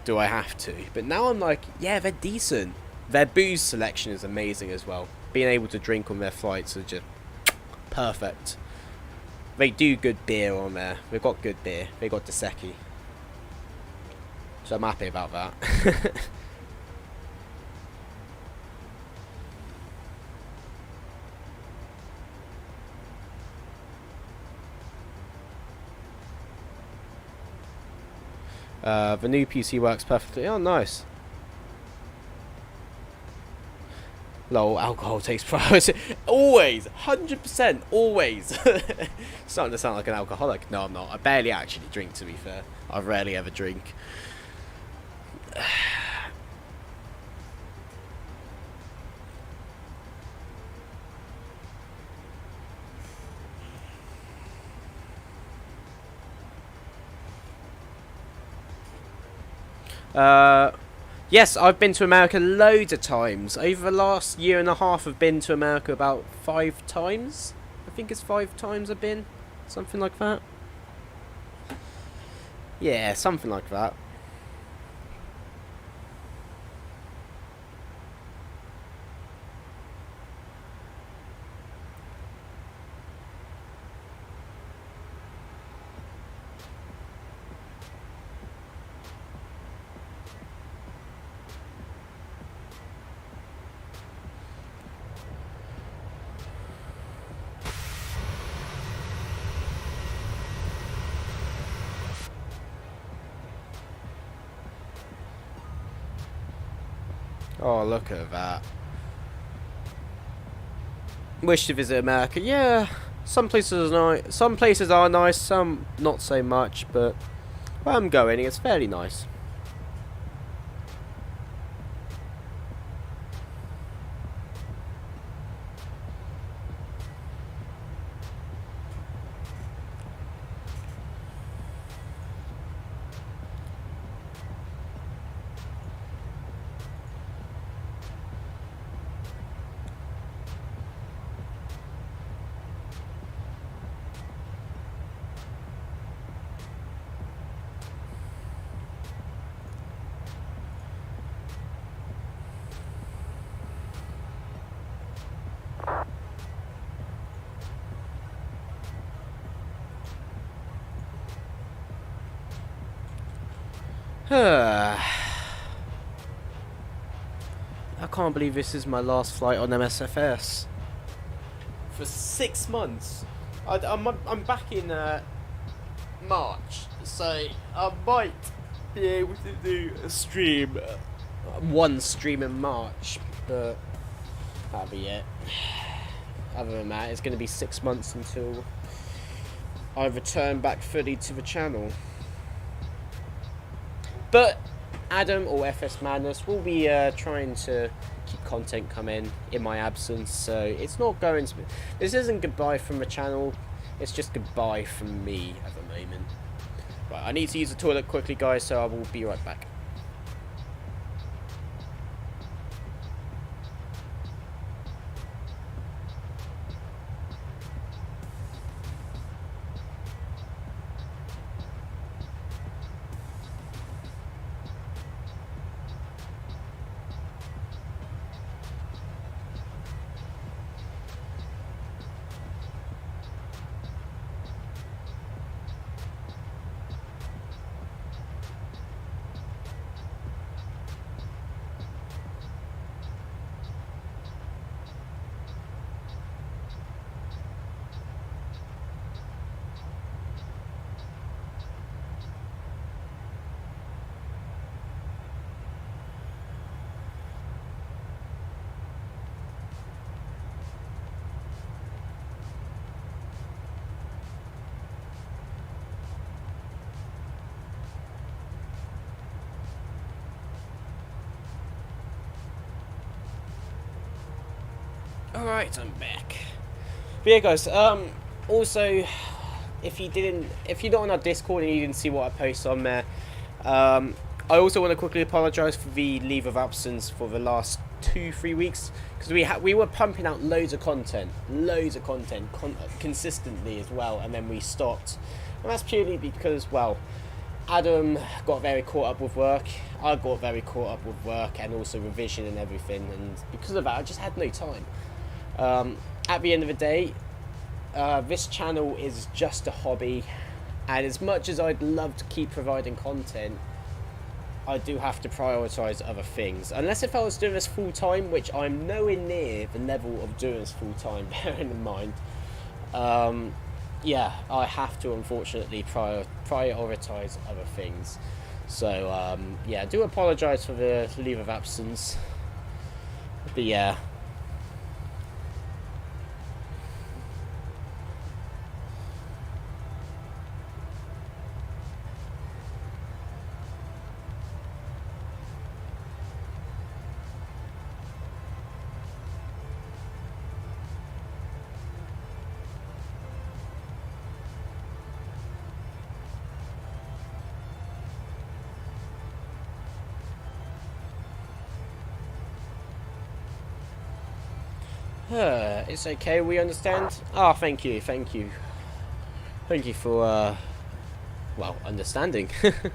do I have to? But now I'm like, yeah, they're decent. Their booze selection is amazing as well. Being able to drink on their flights is just perfect. They do good beer on there. They've got good beer. They got Doseki. So I'm happy about that. The new PC works perfectly. Oh, nice. Lol, alcohol takes priority. Always, 100%, always. Starting to sound like an alcoholic. No, I'm not. I barely actually drink, to be fair. I rarely ever drink. Yes, I've been to America loads of times. Over the last year and a half, I've been to America about 5 times. I think it's 5 times I've been. Something like that. Yeah, something like that. Oh, look at that. Wish to visit America. Yeah, some places are nice. Some places are nice, some not so much, but where I'm going, it's fairly nice. I can't believe this is my last flight on MSFS. For 6 months. I'm back in March, so I might be able to do a stream. One stream in March, but that'll be it. Other than that, it's going to be 6 months until I return back fully to the channel. But Adam or FS Madness will be trying to keep content coming in my absence, so it's not going to be... This isn't goodbye from the channel, it's just goodbye from me at the moment. Right, I need to use the toilet quickly, guys, so I will be right back. Alright, I'm back. But yeah, guys, also, if you're not on our Discord and you didn't see what I posted on there, I also want to quickly apologise for the leave of absence for the last 2-3 weeks, because we were pumping out loads of content consistently as well, and then we stopped, and that's purely because, well, Adam got very caught up with work, I got very caught up with work and also revision and everything, and because of that I just had no time. At the end of the day, this channel is just a hobby, and as much as I'd love to keep providing content, I do have to prioritise other things. Unless if I was doing this full time, which I'm nowhere near the level of doing this full time, bearing in mind. Yeah, I have to unfortunately prioritise other things. So yeah, I do apologise for the leave of absence. But yeah. It's okay, we understand. Ah, thank you for well, understanding. It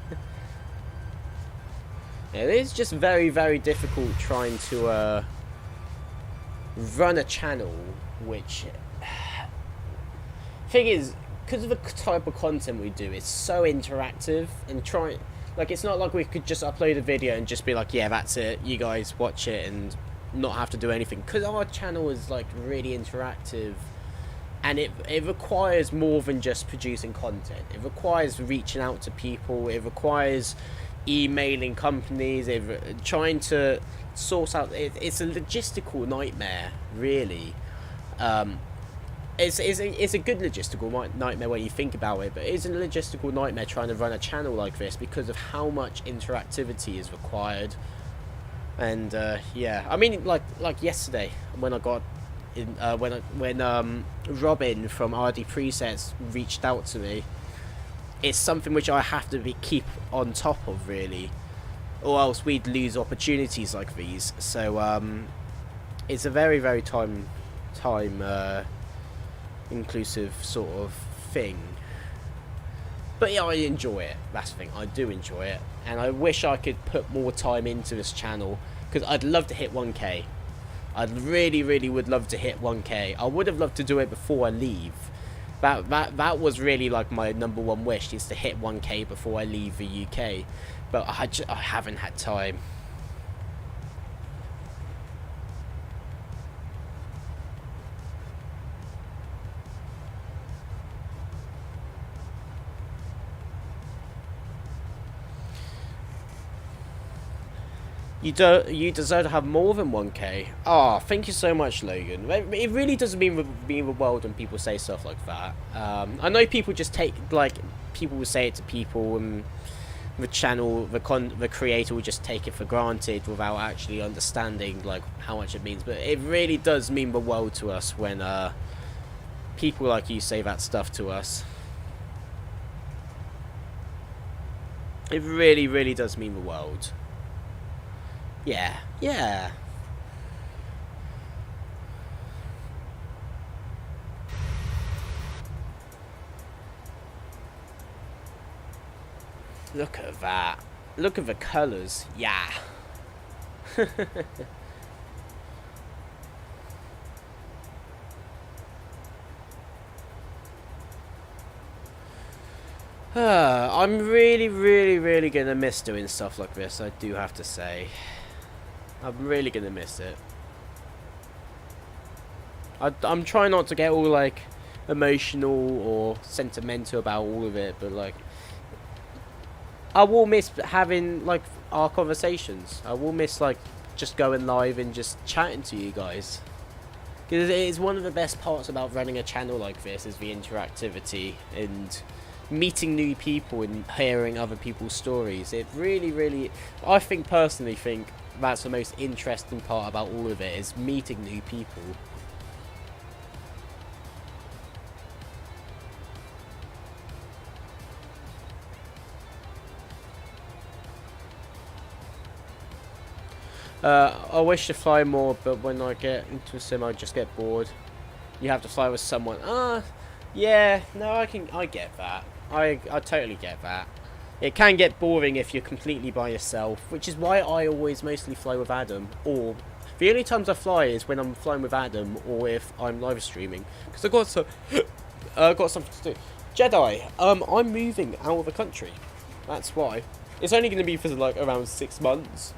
is just very, very difficult trying to run a channel, which thing is, because of the type of content we do, it's so interactive, and like, it's not like we could just upload a video and just be like, yeah, that's it, you guys watch it, and not have to do anything, because our channel is like really interactive, and it requires more than just producing content. It requires reaching out to people, it requires emailing companies, trying to source out, it's a logistical nightmare, really. It's a good logistical nightmare when you think about it, but it's a logistical nightmare trying to run a channel like this because of how much interactivity is required. And yeah, I mean, like yesterday when I got in, when Robin from RDPresets reached out to me, it's something which I have to keep on top of, really, or else we'd lose opportunities like these. So it's a very, very time inclusive sort of thing. But yeah, I enjoy it. That's the thing. I do enjoy it, and I wish I could put more time into this channel, because I'd love to hit 1K. I'd really, really would love to hit 1K. I would have loved to do it before I leave. That was really like my #1 wish, is to hit 1K before I leave the UK. But I haven't had time. You deserve to have more than 1K. Oh, thank you so much, Logan. It really does mean the world when people say stuff like that. I know people just take, like, people will say it to people, and the channel, the creator will just take it for granted without actually understanding, like, how much it means. But it really does mean the world to us when people like you say that stuff to us. It really, really does mean the world. Yeah, yeah. Look at that. Look at the colours. Yeah. I'm really, really, really gonna miss doing stuff like this, I do have to say. I'm really gonna miss it. I'm trying not to get all, like, emotional or sentimental about all of it, but, like, I will miss having, like, our conversations. I will miss, like, just going live and just chatting to you guys. Because it is one of the best parts about running a channel like this, is the interactivity and meeting new people and hearing other people's stories. It really, really, I personally think that's the most interesting part about all of it, is meeting new people. I wish to fly more, but when I get into a sim, I just get bored. You have to fly with someone. Yeah, no, I get that. I totally get that. It can get boring if you're completely by yourself, which is why I always mostly fly with Adam. Or the only times I fly is when I'm flying with Adam, or if I'm live streaming, because I got something to do. Jedi, I'm moving out of the country. That's why. It's only going to be for like around 6 months.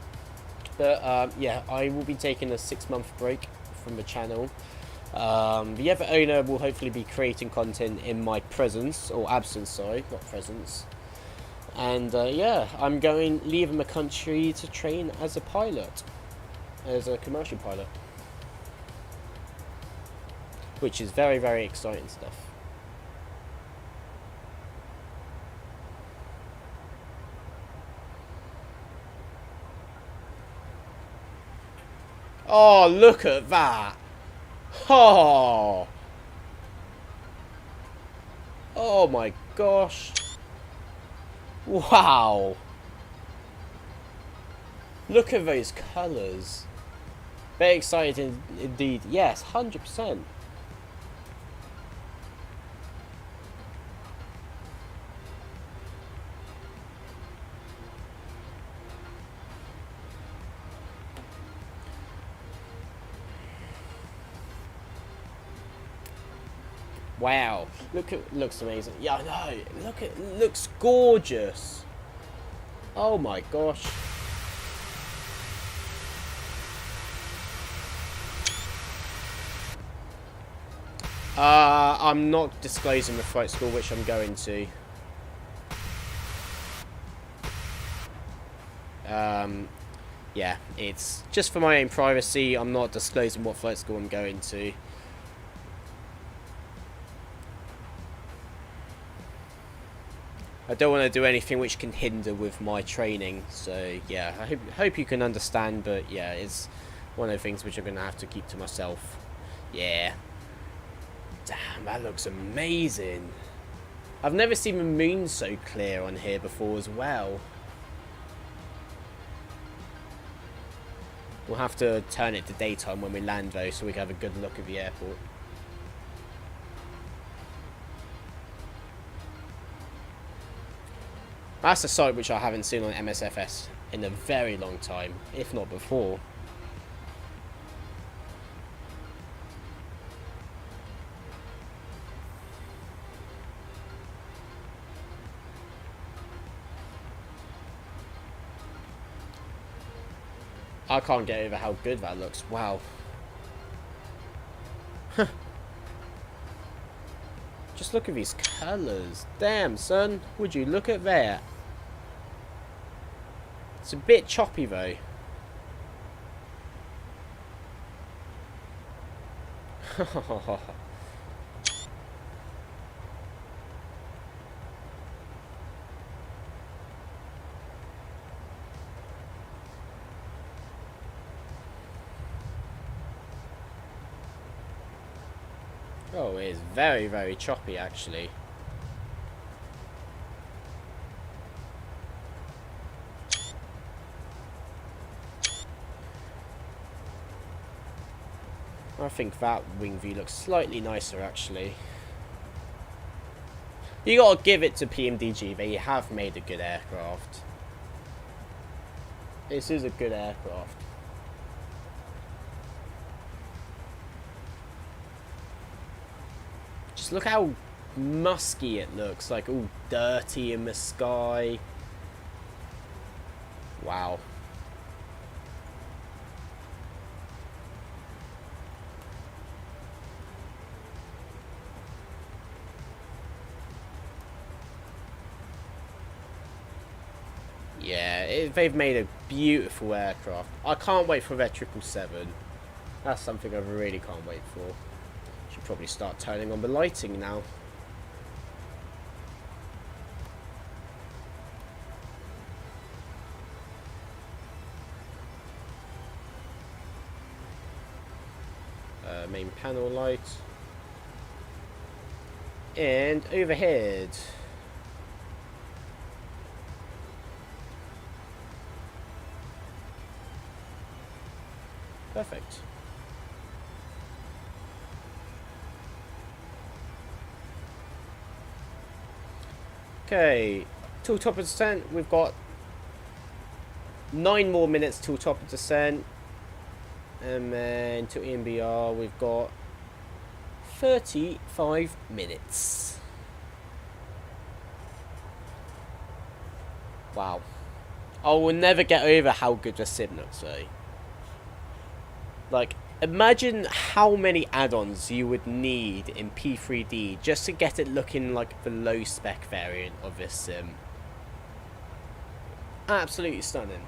But yeah, I will be taking a 6-month break from the channel. The other owner will hopefully be creating content in my presence, or absence, sorry, not presence. And yeah, I'm leaving the country to train as a pilot, as a commercial pilot, which is very, very exciting stuff. Oh, look at that! Oh! Oh my gosh! Wow! Look at those colours. Very excited indeed. Yes, 100%. Wow, looks amazing. Yeah, I know. Looks gorgeous. Oh my gosh. I'm not disclosing the flight school which I'm going to. Yeah, it's just for my own privacy. I'm not disclosing what flight school I'm going to. I don't want to do anything which can hinder with my training, so yeah, I hope you can understand, but yeah, it's one of the things which I'm going to have to keep to myself. Yeah. Damn, that looks amazing. I've never seen the moon so clear on here before as well. We'll have to turn it to daytime when we land though, so we can have a good look at the airport. That's a site which I haven't seen on MSFS in a very long time, if not before. I can't get over how good that looks. Wow. Just look at these colours. Damn, son. Would you look at that? It's a bit choppy, though. Oh, it is very, very choppy, actually. I think that wing view looks slightly nicer, actually. You gotta give it to PMDG, they have made a good aircraft. This is a good aircraft. Just look how musky it looks, like all dirty in the sky. Wow. Yeah, they've made a beautiful aircraft. I can't wait for their 777. That's something I really can't wait for. Should probably start turning on the lighting now. Main panel light. And overhead. Perfect. Okay, till top of descent, we've got 9 more minutes till top of descent. And then to ENBR, we've got 35 minutes. Wow. I will never get over how good the sim looks, though. Like, imagine how many add-ons you would need in P3D just to get it looking like the low-spec variant of this sim. Absolutely stunning.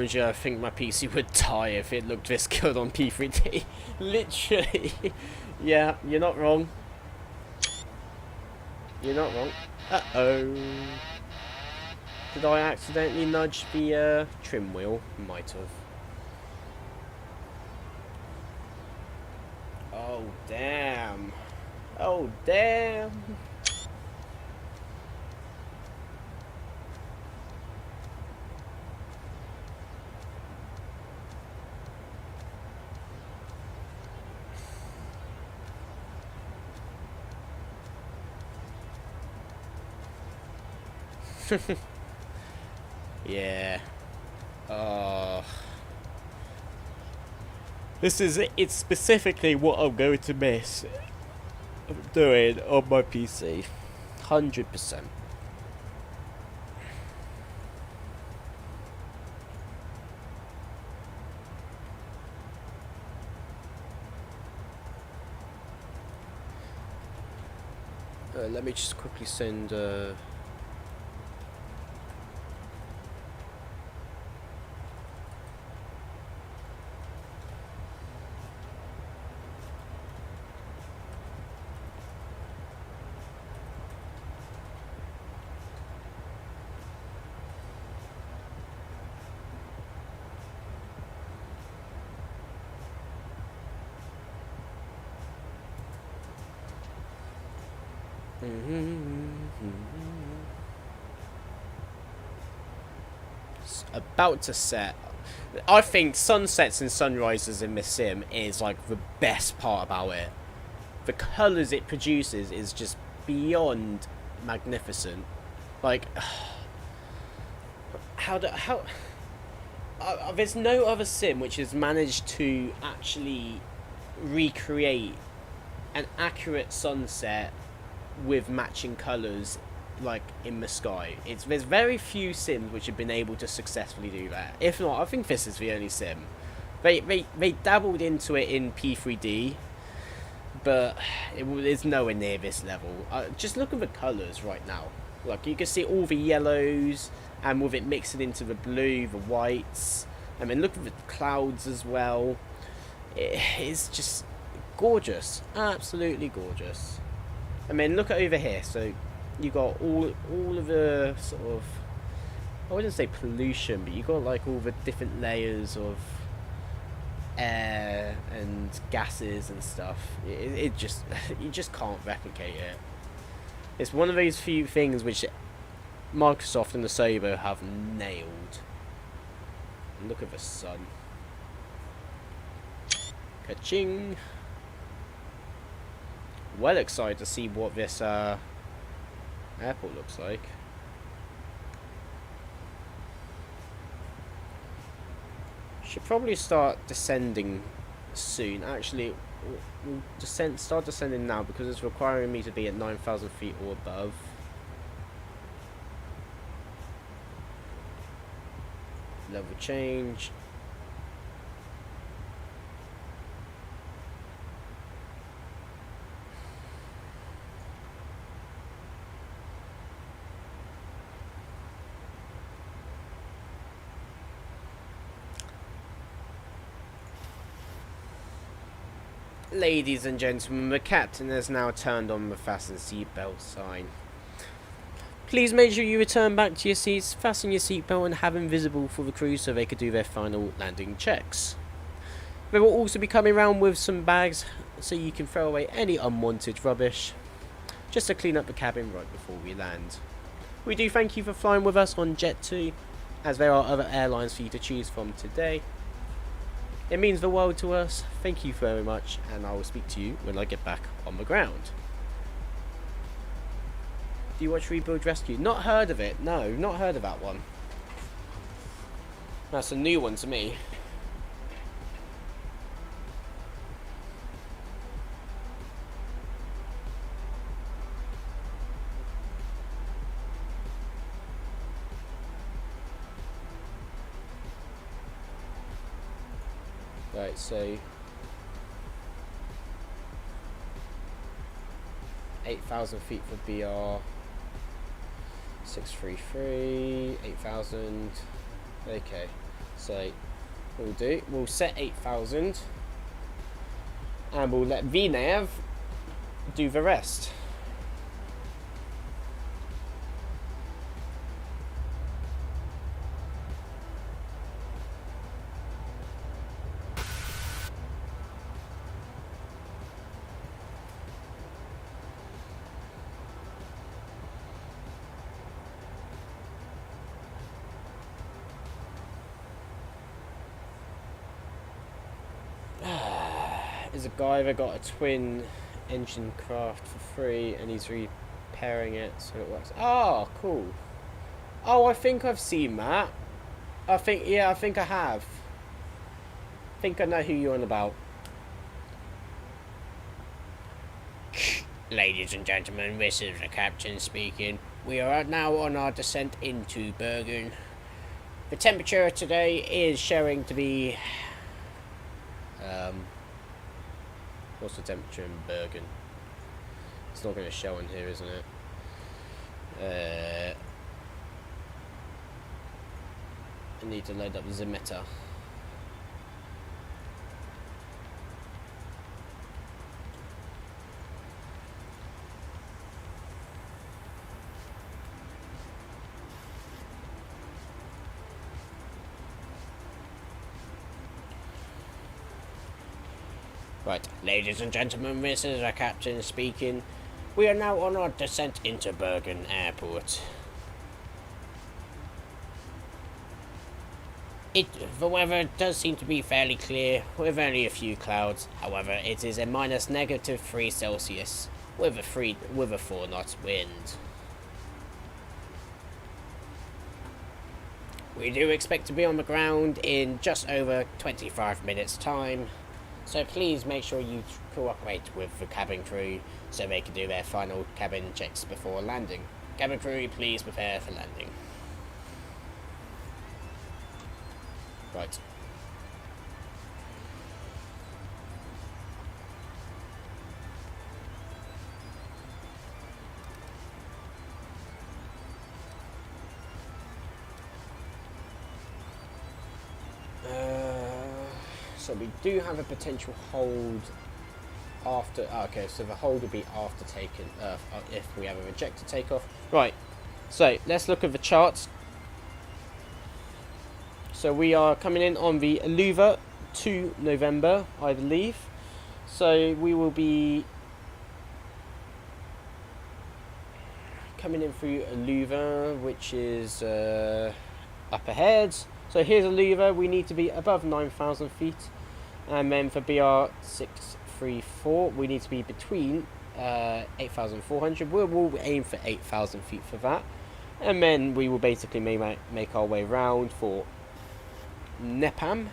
I think my PC would die if it looked this good on P3D. Literally. Yeah, you're not wrong. You're not wrong. Uh-oh. Did I accidentally nudge the trim wheel? Might have. Oh, damn. Oh, damn. Yeah. It's specifically what I'm going to miss doing on my PC. 100%. Let me just quickly send about to set. I think sunsets and sunrises in this sim is like the best part about it. The colours it produces is just beyond magnificent. Like, there's no other sim which has managed to actually recreate an accurate sunset with matching colours like in the sky. There's very few sims which have been able to successfully do that. If not, I think this is the only sim. They dabbled into it in P3D, but it's nowhere near this level. Just look at the colours right now. Like, you can see all the yellows, and with it mixing into the blue, the whites. I mean, look at the clouds as well. It's just gorgeous, absolutely gorgeous. I mean, look at over here. So you got all of the sort of, I wouldn't say pollution, but you got like all the different layers of air and gases and stuff. It just, you just can't replicate it. It's one of those few things which Microsoft and the Asobo have nailed. Look at the sun. Ka-ching! Well excited to see what this airport looks like. Should probably start descending soon. Actually, we'll start descending now because it's requiring me to be at 9,000 feet or above. Level change. Ladies and gentlemen, the captain has now turned on the fasten seatbelt sign. Please make sure you return back to your seats, fasten your seatbelt and have them visible for the crew so they could do their final landing checks. They will also be coming around with some bags so you can throw away any unwanted rubbish, just to clean up the cabin right before we land. We do thank you for flying with us on Jet 2, as there are other airlines for you to choose from today. It means the world to us. Thank you very much, and I will speak to you when I get back on the ground. Do you watch Rebuild Rescue? Not heard of it. No, not heard of that one. That's a new one to me. Right, so 8,000 feet for BR 633, 8,000. Okay, so we'll set 8,000 and we'll let VNav do the rest. There's a guy that got a twin engine craft for free and he's repairing it so it works. Oh, cool. Oh, I think I've seen that. I think I have. I think I know who you're on about. Ladies and gentlemen, this is the captain speaking. We are now on our descent into Bergen. The temperature today is showing to be what's the temperature in Bergen? It's not going to show on here, isn't it? I need to load up the Zimeter. Right, ladies and gentlemen, this is our captain speaking. We are now on our descent into Bergen Airport. The weather does seem to be fairly clear, with only a few clouds. However, it is a -3 Celsius, with a 4 knot wind. We do expect to be on the ground in just over 25 minutes time. So please make sure you cooperate with the cabin crew so they can do their final cabin checks before landing. Cabin crew, please prepare for landing. Right. So we do have a potential hold after. Okay, so the hold will be after taking if we have a rejected takeoff. Right. So let's look at the charts. So we are coming in on the ALUVA to November, I believe. So we will be coming in through ALUVA, which is up ahead. So here's ALUVA. We need to be above 9,000 feet. And then for BR 634, we need to be between 8,400. We'll aim for 8,000 feet for that. And then we will basically make our way round for Nepam,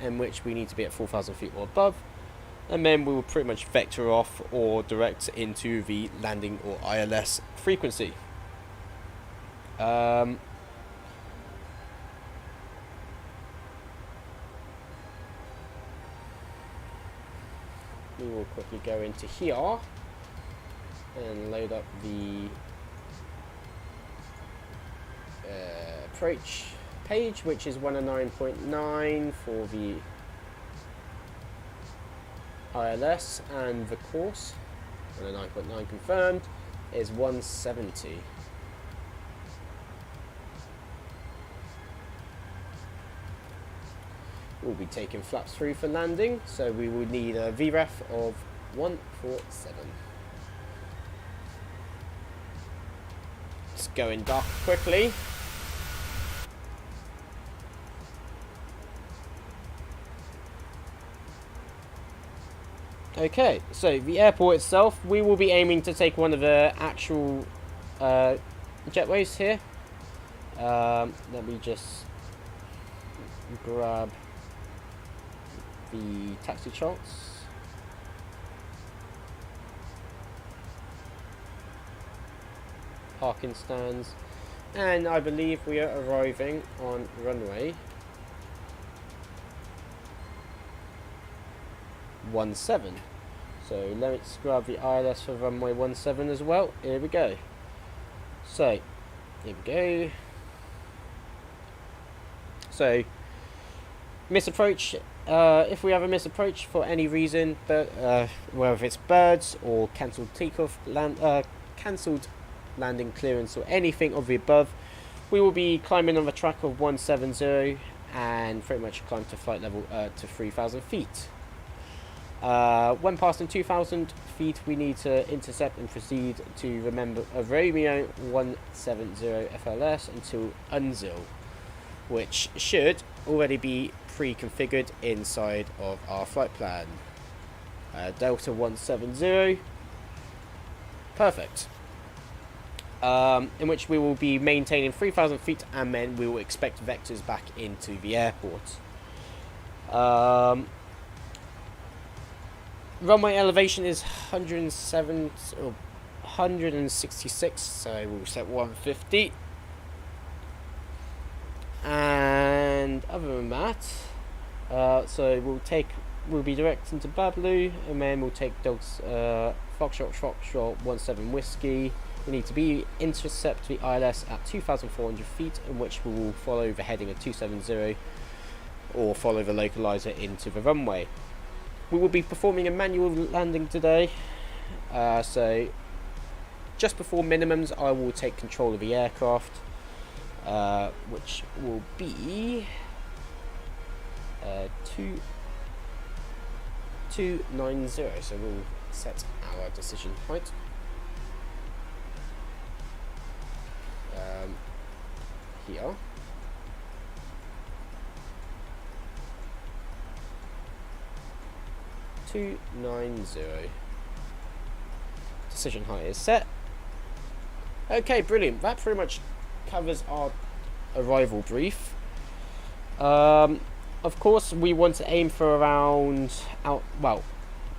in which we need to be at 4,000 feet or above. And then we will pretty much vector off or direct into the landing or ILS frequency. We will quickly go into here and load up the approach page, which is 109.9 for the ILS, and the course 109.9 confirmed is 170. We'll be taking flaps through for landing, so we will need a VREF of 147. It's going dark quickly. Okay, so the airport itself, we will be aiming to take one of the actual jetways here. Let me just grab the taxi charts. Parking stands. And I believe we are arriving on runway 17. So let's grab the ILS for runway 17 as well. Here we go. So, here we go. So, misapproach. If we have a misapproach for any reason, but whether it's birds or cancelled takeoff, cancelled landing clearance, or anything of the above, we will be climbing on the track of 170 and pretty much climb to flight level to 3,000 feet. When passing 2,000 feet, we need to intercept and proceed to remember a Romeo 170 FLS until unzil, which should already be pre-configured inside of our flight plan. Delta 170, perfect. In which we will be maintaining 3,000 feet, and then we will expect vectors back into the airport. Runway elevation is 107 or 166, so we'll set 150. And other than that, so we'll be directing to Babalu, and then we'll take dogs Foxtrot 17 Whiskey. We need to be intercept the ILS at 2,400 feet, in which we will follow the heading of 270 or follow the localizer into the runway. We will be performing a manual landing today, so just before minimums I will take control of the aircraft, which will be 290, so we'll set our decision height. Here. Decision height is set. Okay, brilliant. That pretty much covers our arrival brief. Of course, we want to aim for around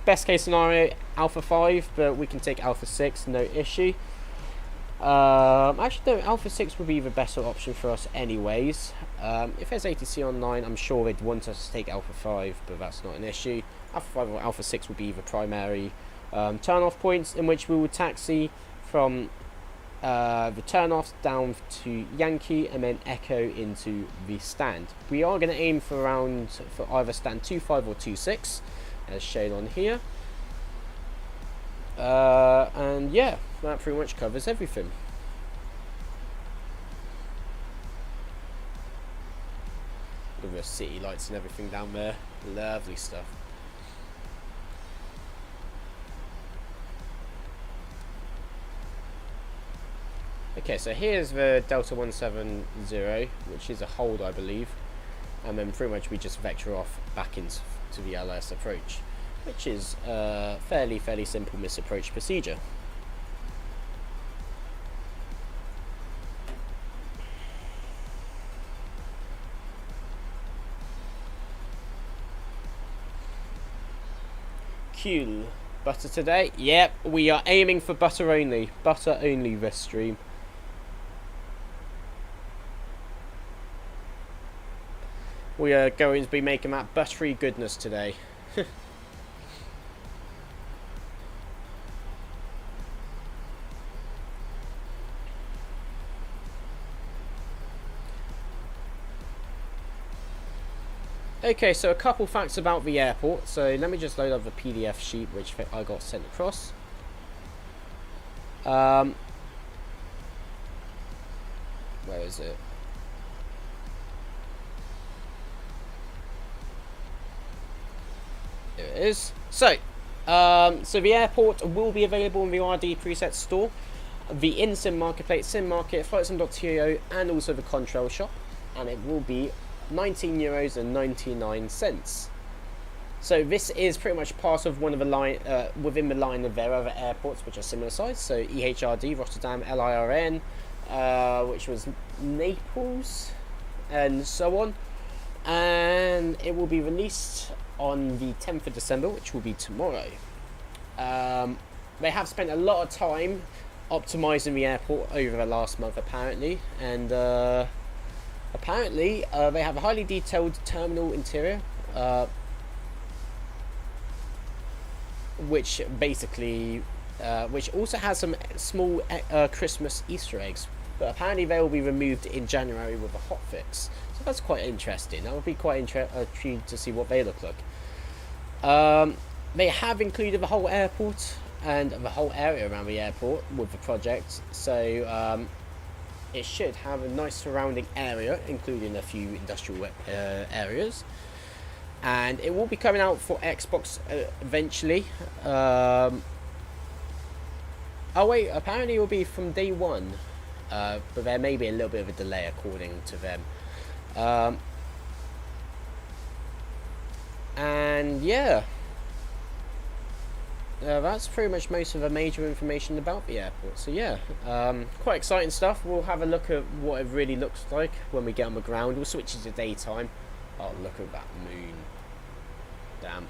best case scenario Alpha 5, but we can take Alpha 6, no issue. Actually, no, Alpha 6 would be the better option for us anyways. If there's ATC online, I'm sure they'd want us to take Alpha 5, but that's not an issue. Alpha 5 or Alpha 6 will be the primary turn-off points, in which we will taxi from the turn-offs down to Yankee and then Echo into the stand. We are going to aim for either stand 25 or 26, as shown on here. And yeah, that pretty much covers everything. With the city lights and everything down there, lovely stuff. Okay, so here's the Delta 170, which is a hold, I believe, and then pretty much we just vector off back into the LS approach, which is a fairly simple misapproach procedure. CUTEL. Butter today? Yep, we are aiming for butter only. Butter only this stream. We are going to be making that buttery goodness today. Okay, so a couple facts about the airport. So let me just load up the PDF sheet which I got sent across. Where is it? it is. So the airport will be available in the RDPresets store, the in-sim marketplace, sim market, flightsim.to, and also the Contrail shop, and it will be €19.99. So this is pretty much part of one of the line within the line of their other airports, which are similar size. So EHRD, Rotterdam, LIRN, which was Naples, and so on. And it will be released on the 10th of December, which will be tomorrow. They have spent a lot of time optimizing the airport over the last month, apparently, and apparently they have a highly detailed terminal interior, which basically which also has some small Christmas Easter eggs, but apparently they will be removed in January with a hotfix. So that's quite interesting. That would be quite intrigued to see what they look like. They have included the whole airport and the whole area around the airport with the project, so it should have a nice surrounding area, including a few industrial areas, and it will be coming out for Xbox eventually. Oh wait, apparently it will be from day one, but there may be a little bit of a delay according to them. And yeah, that's pretty much most of the major information about the airport. So yeah, quite exciting stuff. We'll have a look at what it really looks like when we get on the ground. We'll switch it to daytime. Oh, look at that moon. Damn,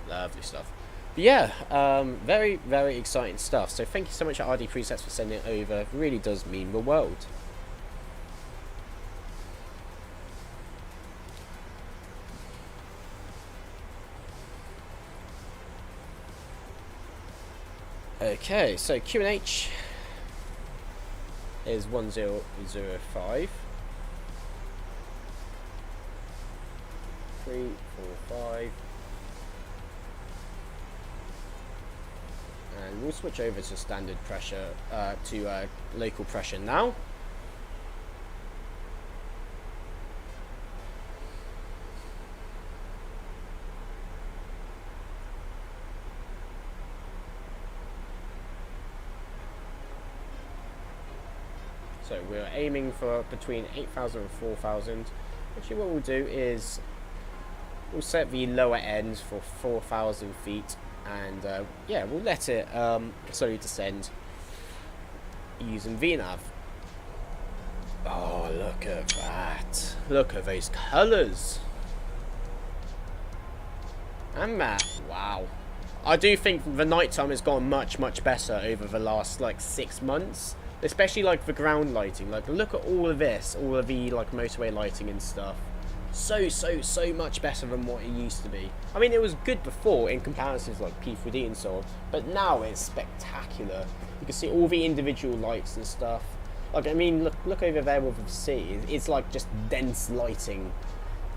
lovely stuff. But yeah, very, very exciting stuff. So thank you so much at RDPresets for sending it over. It really does mean the world. Okay, so QNH is 1005. 345. And we'll switch over to standard pressure, to local pressure now. So we're aiming for between 8,000 and 4,000. Actually, what we'll do is we'll set the lower end for 4,000 feet, and yeah, we'll let it slowly descend using VNAV. Oh, look at that! Look at those colours, and that, wow! I do think the nighttime has gone much better over the last like 6 months. Especially like the ground lighting. Like, look at all of this, all of the like motorway lighting and stuff. So much better than what it used to be. I mean, it was good before in comparisons like P3D and so on, but now it's spectacular. You can see all the individual lights and stuff. Like, I mean, look over there with the city. It's like just dense lighting,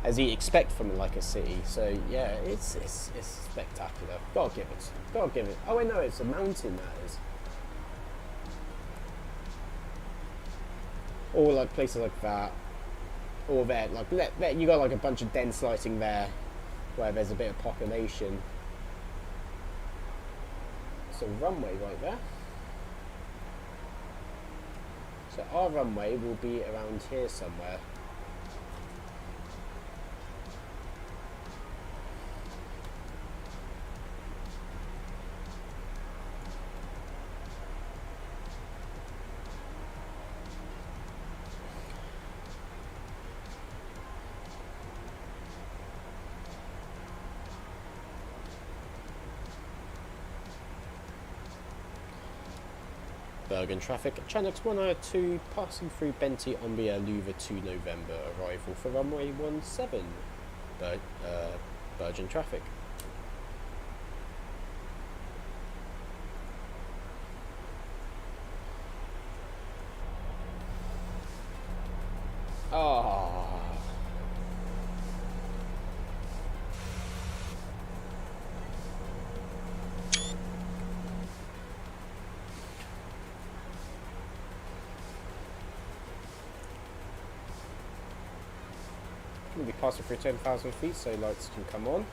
as you expect from like a city. So yeah, it's spectacular. Gotta give it. Oh wait, no, it's a mountain, that is. Or like places like that, or there, like there, you got like a bunch of dense lighting there, where there's a bit of population. So runway right there. So our runway will be around here somewhere. Bergen traffic, Channels 102 passing through Benty on the ALUVA 2 November, arrival for runway 17, Bergen traffic. Ah. We'll be passing through 10,000 feet, so lights can come on.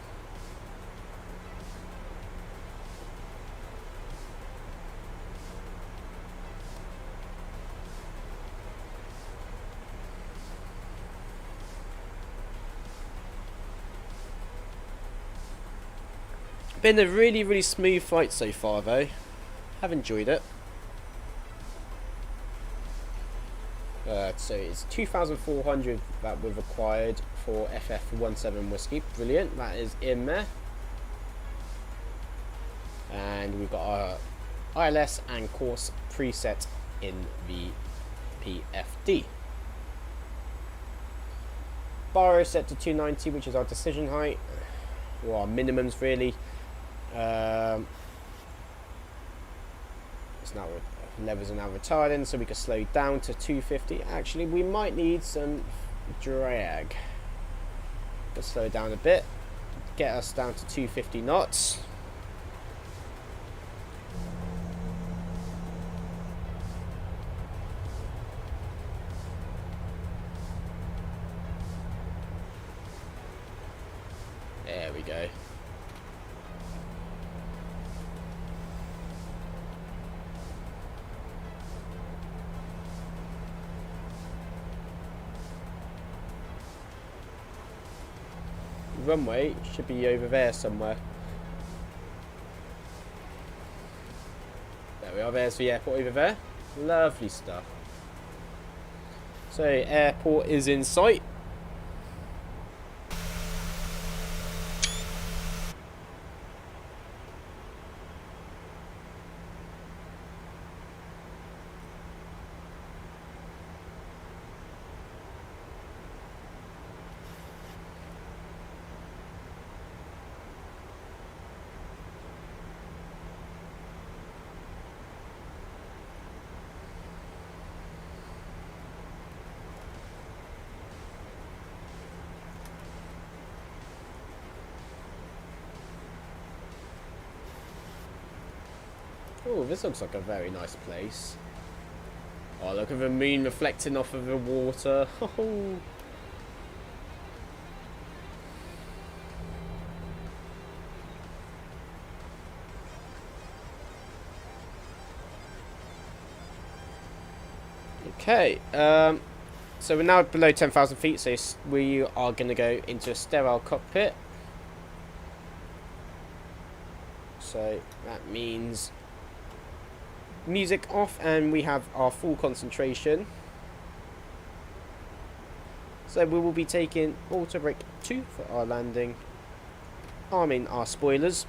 Been a really smooth flight so far though. Have enjoyed it. So it's 2,400 that we've acquired for FF17 Whiskey. Brilliant, that is in there. And we've got our ILS and course preset in the PFD. Bar is set to 290, which is our decision height, or our minimums really. It's now levers are now retarding, so we can slow down to 250. Actually, we might need some drag. Let's slow down a bit, get us down to 250 knots. There we go. Runway should be over there somewhere. There we are, there's the airport over there. Lovely stuff. So airport is in sight. Oh, this looks like a very nice place. Oh, look at the moon reflecting off of the water. Oh. Okay, so we're now below 10,000 feet, so we are going to go into a sterile cockpit. So that means music off, and we have our full concentration. So we will be taking auto brake 2 for our landing, arming our spoilers.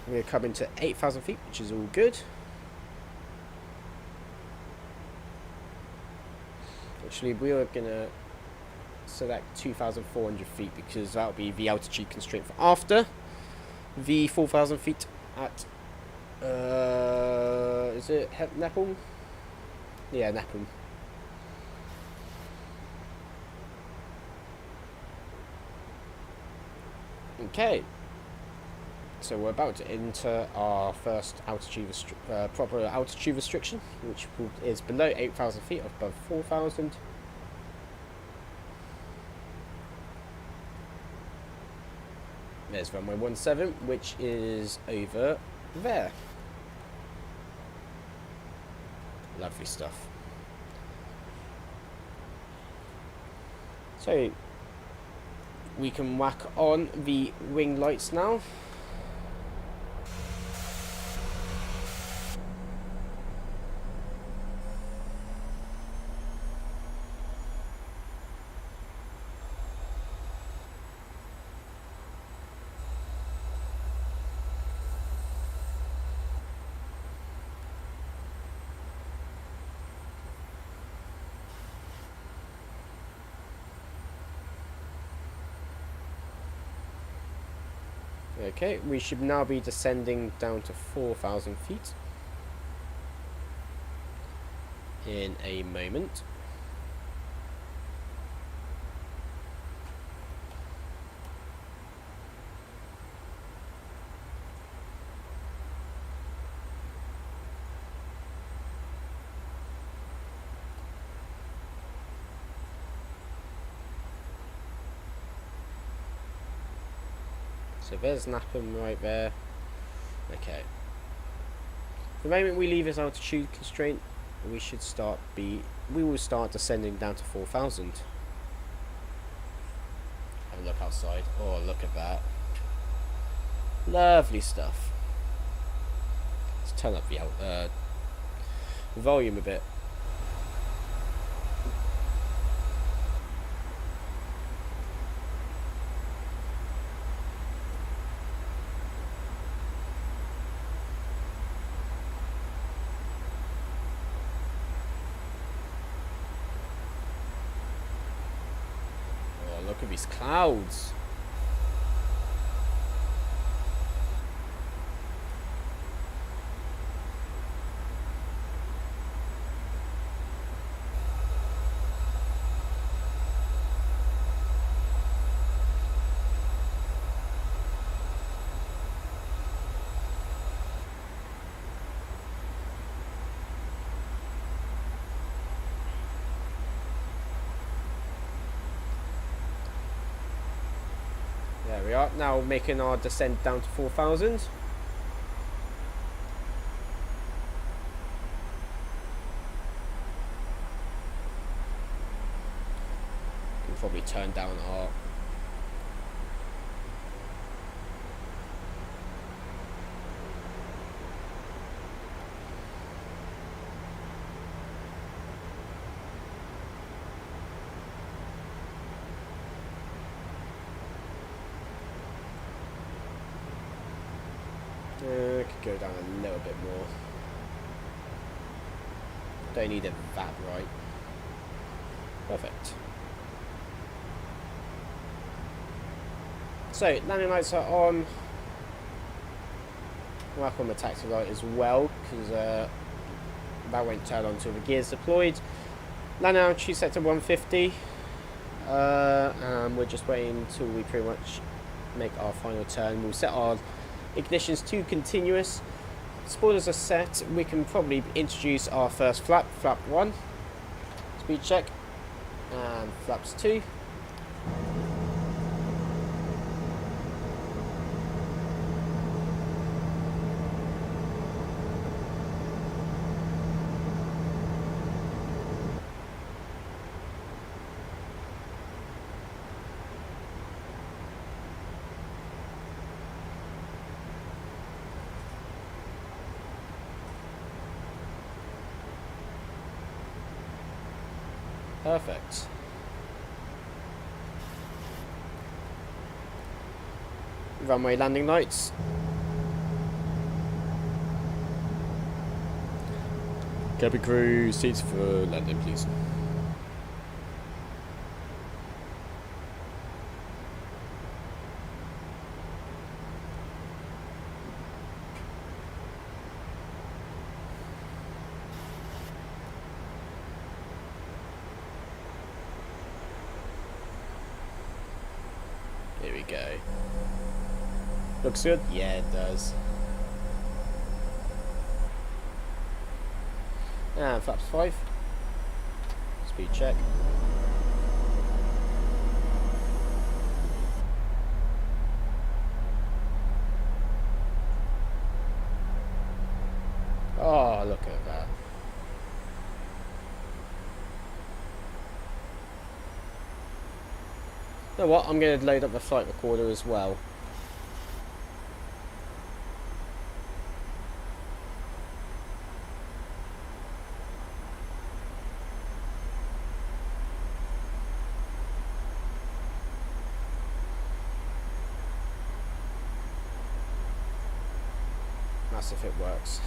We're coming to 8,000 feet, which is all good. Actually, we are going to select 2,400 feet because that will be the altitude constraint for after the 4,000 feet at is it Nepal? Yeah, Nepal. Okay, so we're about to enter our first altitude proper altitude restriction, which is below 8,000 feet, above 4,000. There's runway 17, which is over there. Lovely stuff. So we can whack on the wing lights now. Okay, we should now be descending down to 4,000 feet in a moment. So there's NIVUN right there. Okay. The moment we leave this altitude constraint, we will start descending down to 4,000. Have a look outside. Oh, look at that. Lovely stuff. Let's turn up the volume a bit. Oh, look at these clouds. There we are, now making our descent down to 4,000. Can probably turn down our could go down a little bit more. Don't need it that right. Perfect. So, landing lights are on. Work on the taxi light as well, because that won't turn on until the gear's deployed. Landing altitude set to 150. And we're just waiting until we pretty much make our final turn. We'll set our ignitions to continuous. Spoilers are set. We can probably introduce our first flap, flap 1. Speed check. And flaps 2. Perfect. Runway landing lights. Cabin crew, seats for landing, please. Here we go. Looks good? Yeah, it does. And flaps 5. Speed check. Oh, look at that. You know what? I'm going to load up the flight recorder as well. That's if it works.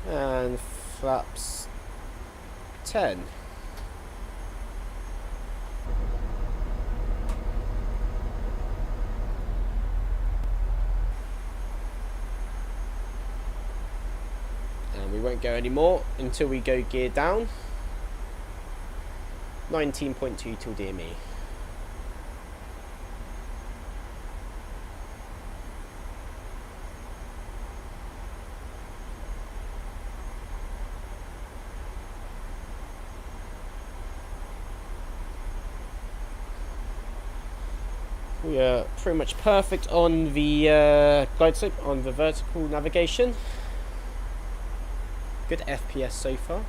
And flaps 10. And we won't go anymore until we go gear down. 19.2 till DME. We are pretty much perfect on the glide slope, on the vertical navigation. Good FPS so far.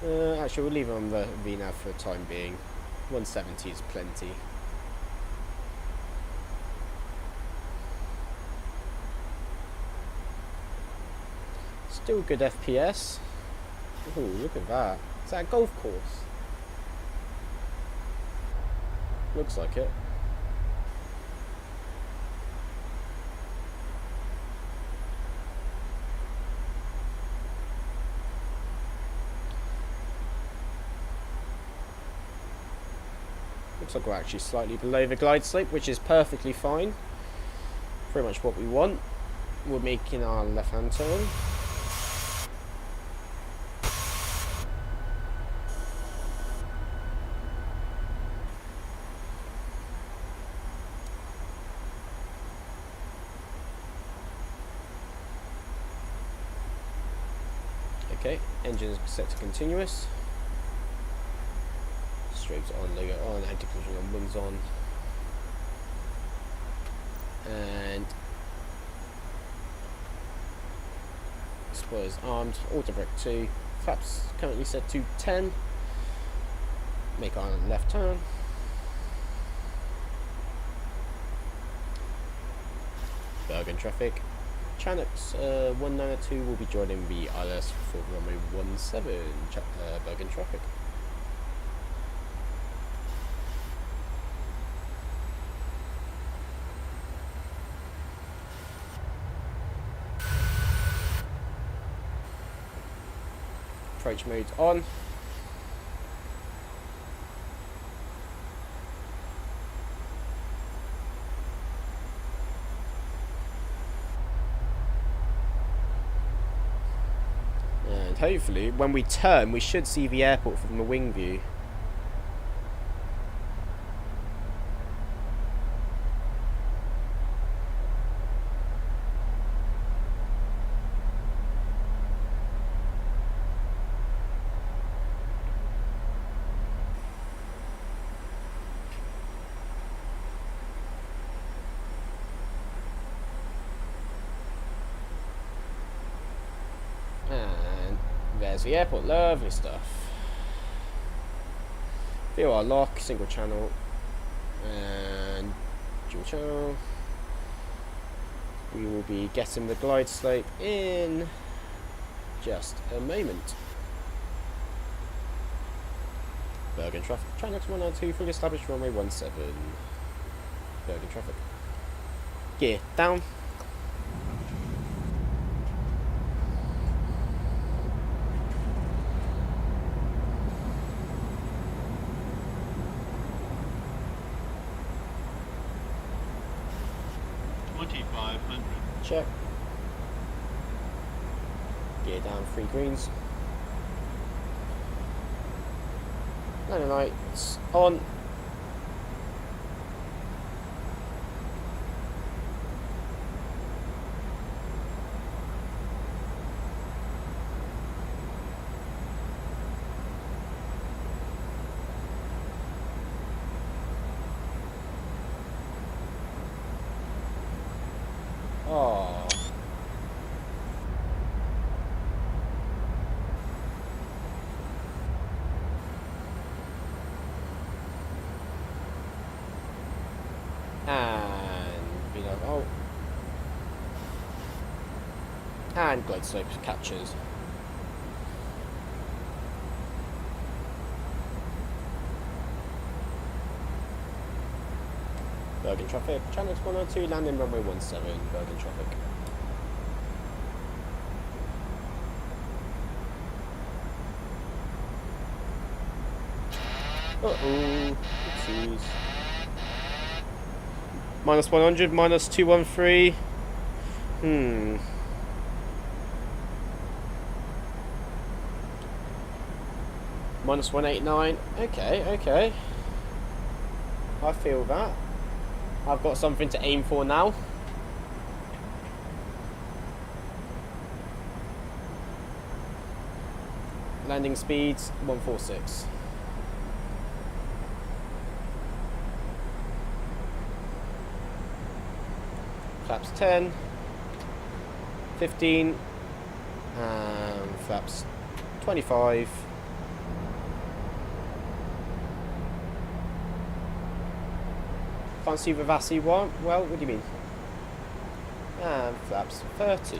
Actually, we'll leave it on the VNAV for the time being. 170 is plenty. Still good FPS. Oh, look at that. Is that a golf course? Looks like it. Looks like we're actually slightly below the glide slope, which is perfectly fine. Pretty much what we want. We're making our left-hand turn. Okay, engine is set to continuous. Strobes on, logo on, anti-collision on, wings on. And spoilers armed, auto brake 2. Flaps currently set to 10. Make our left turn. Bergen traffic. Channels 192 will be joining the ILS for runway 17, Bergen traffic. Approach mode on. And hopefully when we turn we should see the airport from the wing view. There's the airport, lovely stuff. VOR lock, single channel, and dual channel. We will be getting the glide slope in just a moment. Bergen traffic, channel 192, fully established runway 17. Bergen traffic. Gear down. Check. Gear down, 3 greens. Landing lights on. Oh. And be like, oh. And glide slope captures. Bergen traffic, channel 102, landing runway 17, Bergen traffic. Uh-oh, oopsies. Minus 100, minus 213. Minus 189, okay. I feel that. I've got something to aim for now. Landing speeds 146. Flaps 10, 15, and flaps 25. Can't see the VASI one. Well, what do you mean? And flaps 30.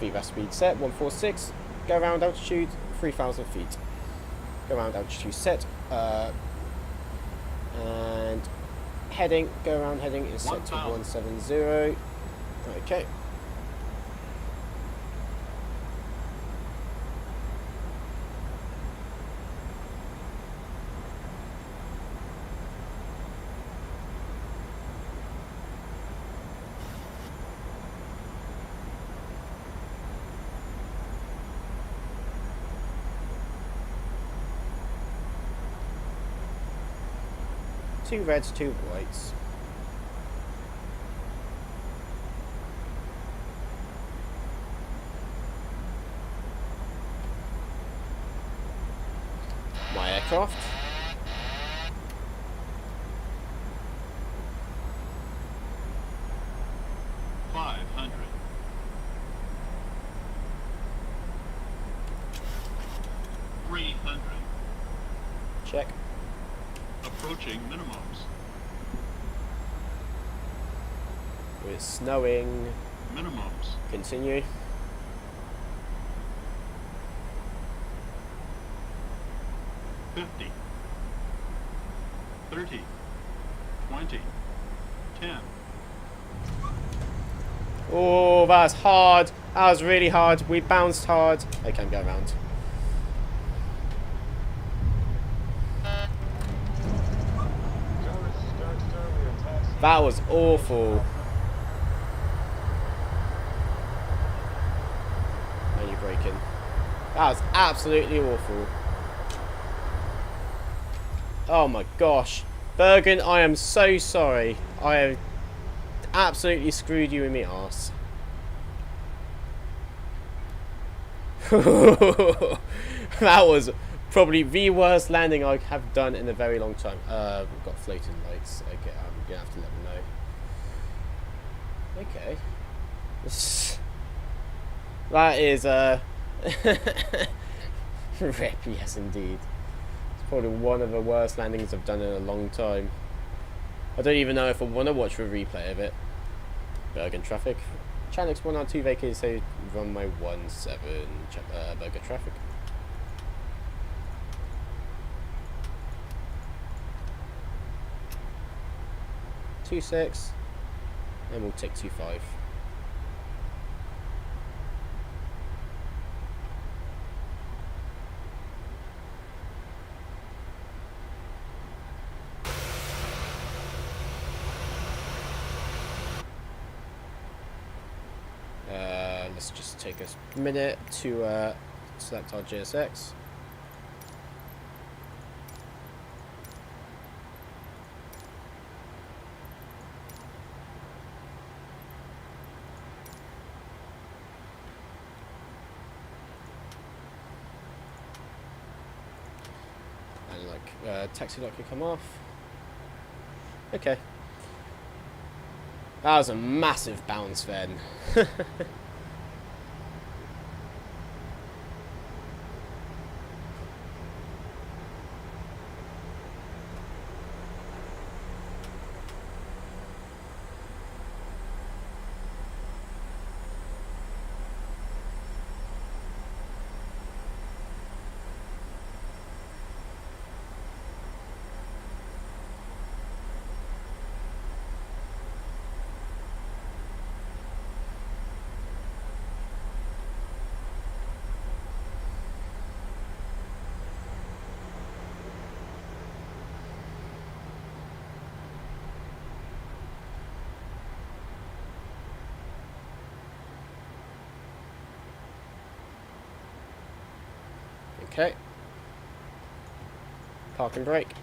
VVAS speed set 146. Go around altitude 3,000 feet. Go around altitude set. And heading. Go around heading is set to 170. Okay. Two reds, two whites. My aircraft. Check. Approaching minimums. It's snowing. Minimums. Continue. $50, $30, $20, $10. Oh, that's hard. That was really hard. We bounced hard. I can't go around. That was awful. Now you're braking. That was absolutely awful. Oh my gosh. Bergen, I am so sorry. I have absolutely screwed you in my arse. That was probably the worst landing I have done in a very long time. We've got floating lights. Okay, I'm gonna have to let them know. Okay. That is rip, yes indeed. It's probably one of the worst landings I've done in a long time. I don't even know if I want to watch the replay of it. Bergen traffic. Channel X192 vacated, so runway 17, Bergen traffic. 26, and we'll take 25. Let's just take a minute to select our GSX. Taxi light can come off. Okay. That was a massive bounce then. Okay. Park and brake.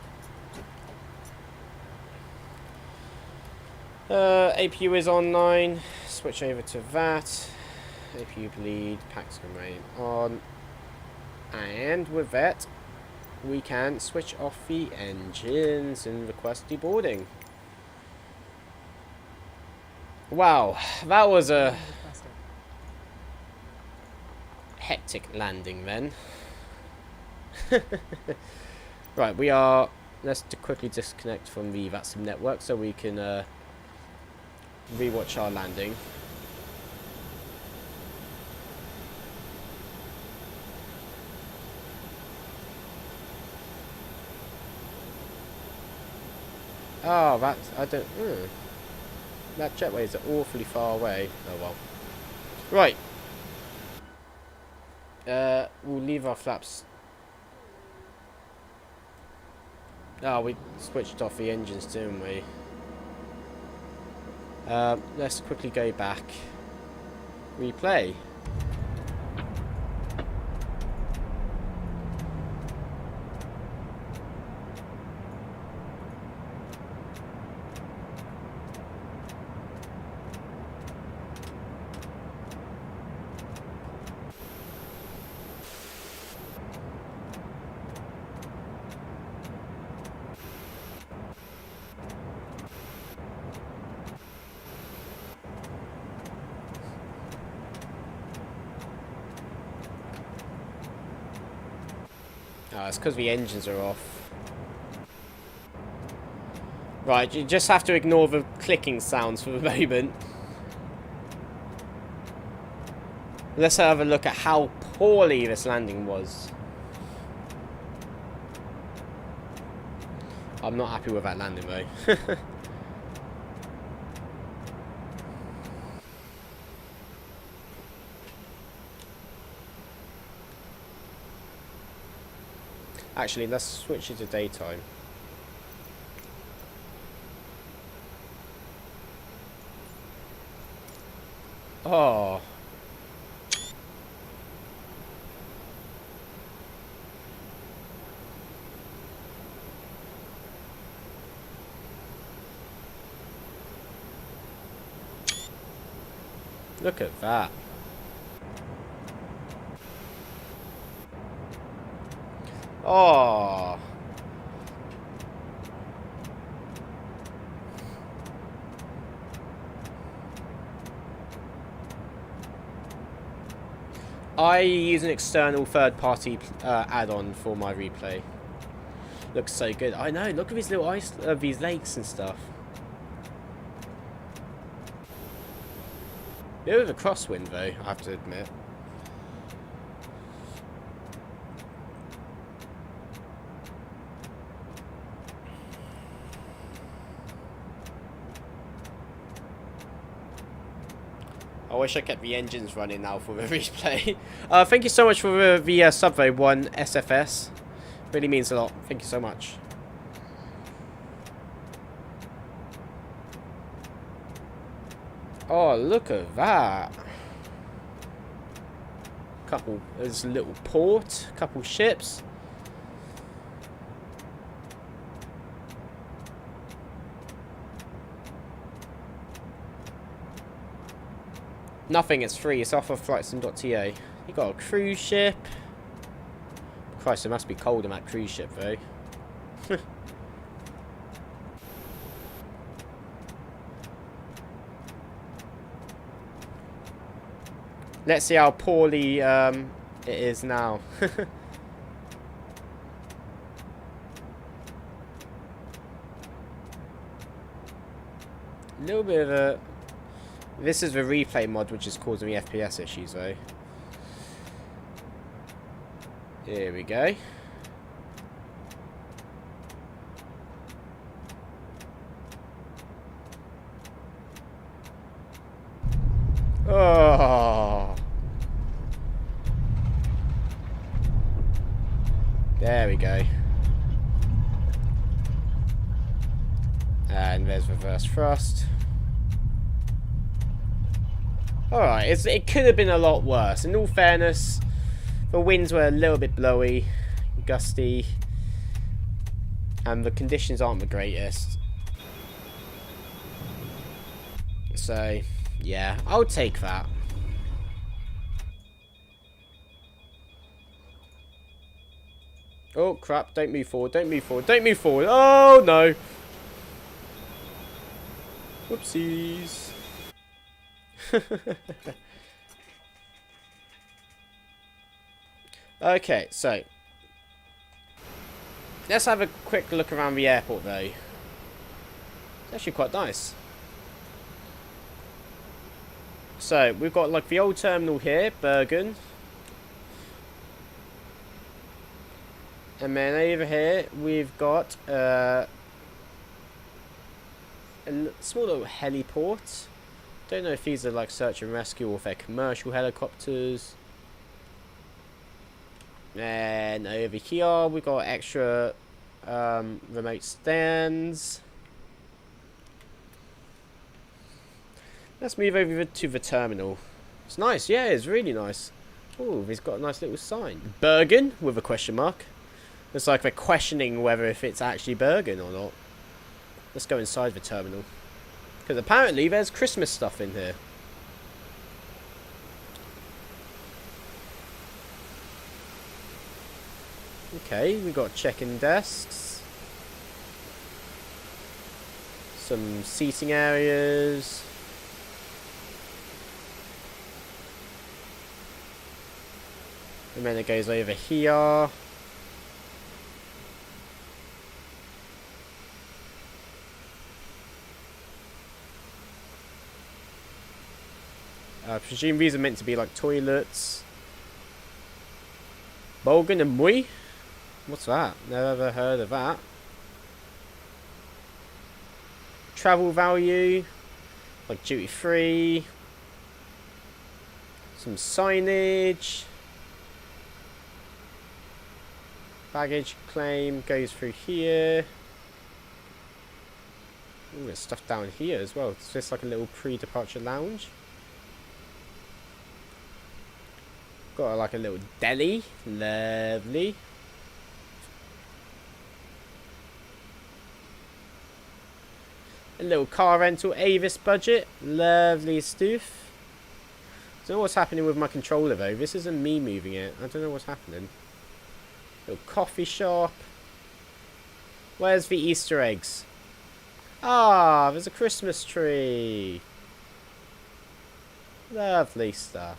APU is on 9. Switch over to that. APU bleed. Packs can remain on. And with that, we can switch off the engines and request deboarding. Wow, that was a hectic landing then. Right, we are let's quickly disconnect from the VATSIM network so we can rewatch our landing. Oh, that's, I don't, that jetway is awfully far away. Oh well. Right. We'll leave our flaps. Oh, we switched off the engines, didn't we? Let's quickly go back. Replay. Oh, it's because the engines are off. Right, you just have to ignore the clicking sounds for the moment. Let's have a look at how poorly this landing was. I'm not happy with that landing though. Actually, let's switch it to daytime. Oh. Look at that. Oh. I use an external third-party add-on for my replay. Looks so good. I know. Look at these little ice, these lakes and stuff. Bit of a crosswind, though, I have to admit. I wish I kept the engines running now for the replay. Thank you so much for the sub though, 1 SFS. Really means a lot. Thank you so much. Oh, look at that. There's a little port, couple ships. Nothing, it's free. It's off of flightsim.ta. You got a cruise ship. Christ, it must be cold in that cruise ship, though. Let's see how poorly it is now. A little bit of a... This is the replay mod which is causing me FPS issues though. Here we go. Oh. There we go. And there's reverse thrust. Alright, it could have been a lot worse. In all fairness, the winds were a little bit blowy, gusty, and the conditions aren't the greatest. So, yeah, I'll take that. Oh, crap, don't move forward, don't move forward, don't move forward. Oh, no. Whoopsies. Okay, so Let's have a quick look around the airport though. It's actually quite nice. So we've got like the old terminal here, Bergen. And then over here we've got a small little heliport. Don't know if these are like search and rescue or if they're commercial helicopters. And over here we've got extra remote stands. Let's move over to the terminal. It's nice, yeah, it's really nice. Oh, he's got a nice little sign. Bergen with a question mark. It's like they're questioning whether if it's actually Bergen or not. Let's go inside the terminal. Because apparently there's Christmas stuff in here. Okay, we've got check-in desks. Some seating areas. And then it goes over here. I presume these are meant to be like toilets. Bergen and Mui? What's that? Never heard of that. Travel value. Like duty free. Some signage. Baggage claim goes through here. Ooh, there's stuff down here as well. It's just like a little pre-departure lounge. Got like a little deli. Lovely. A little car rental Avis budget. Lovely stuff. I don't know what's happening with my controller though. This isn't me moving it. I don't know what's happening. Little coffee shop. Where's the Easter eggs? Ah, there's a Christmas tree. Lovely stuff.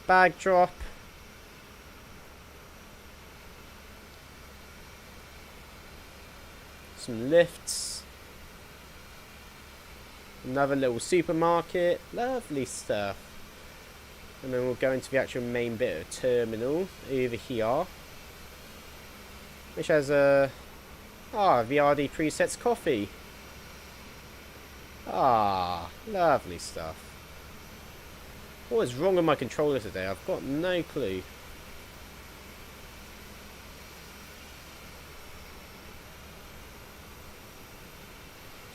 Bag drop. Some lifts. Another little supermarket. Lovely stuff. And then we'll go into the actual main bit of terminal over here. Which has a... the RDPresets coffee. Lovely stuff. What is wrong with my controller today? I've got no clue.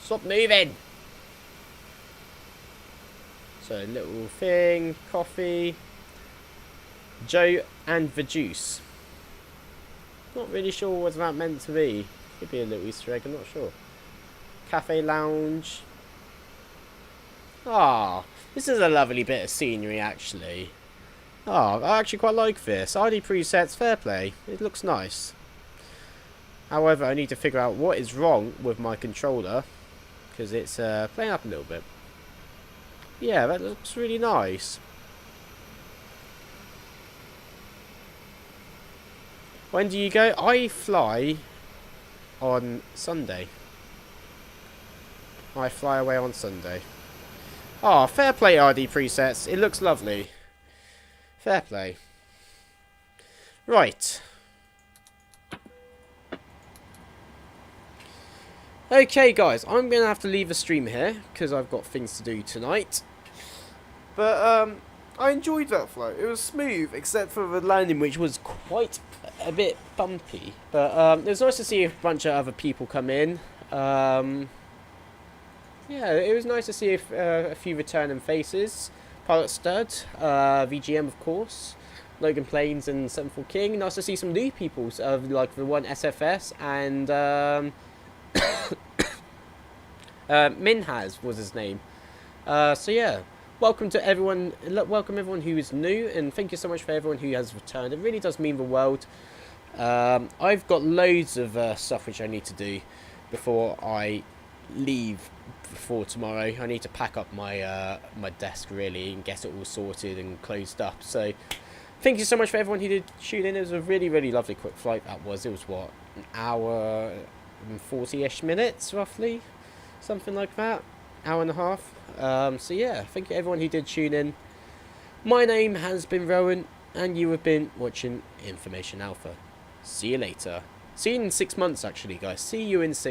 Stop moving! So, little thing, coffee. Joe and the juice. Not really sure what that meant to be. Could be a little Easter egg, I'm not sure. Cafe lounge. This is a lovely bit of scenery actually. I actually quite like this. RDPresets, fair play. It looks nice. However, I need to figure out what is wrong with my controller. Because it's playing up a little bit. Yeah, that looks really nice. When do you go? I fly on Sunday. I fly away on Sunday. Fair play, RDPresets. It looks lovely. Fair play. Right. Okay, guys. I'm going to have to leave the stream here because I've got things to do tonight. But, I enjoyed that flight. It was smooth, except for the landing, which was quite a bit bumpy. But, it was nice to see a bunch of other people come in. Yeah, it was nice to see a few returning faces. Pilot Stud, VGM of course, Logan Plains and Sevenfold King. Nice to see some new people, like the one SFS and Minhaz was his name. So yeah, welcome everyone who is new, and thank you so much for everyone who has returned. It really does mean the world. I've got loads of stuff which I need to do before I leave for tomorrow. I need to pack up my my desk really and get it all sorted and closed up. So thank you so much for everyone who did tune in. It was a really, really lovely quick flight. It was what, an hour and 40-ish minutes, roughly? Something like that. Hour and a half. So yeah, thank you everyone who did tune in. My name has been Rowan, and you have been watching Information Alpha. See you later. See you in 6 months, actually, guys. See you in 6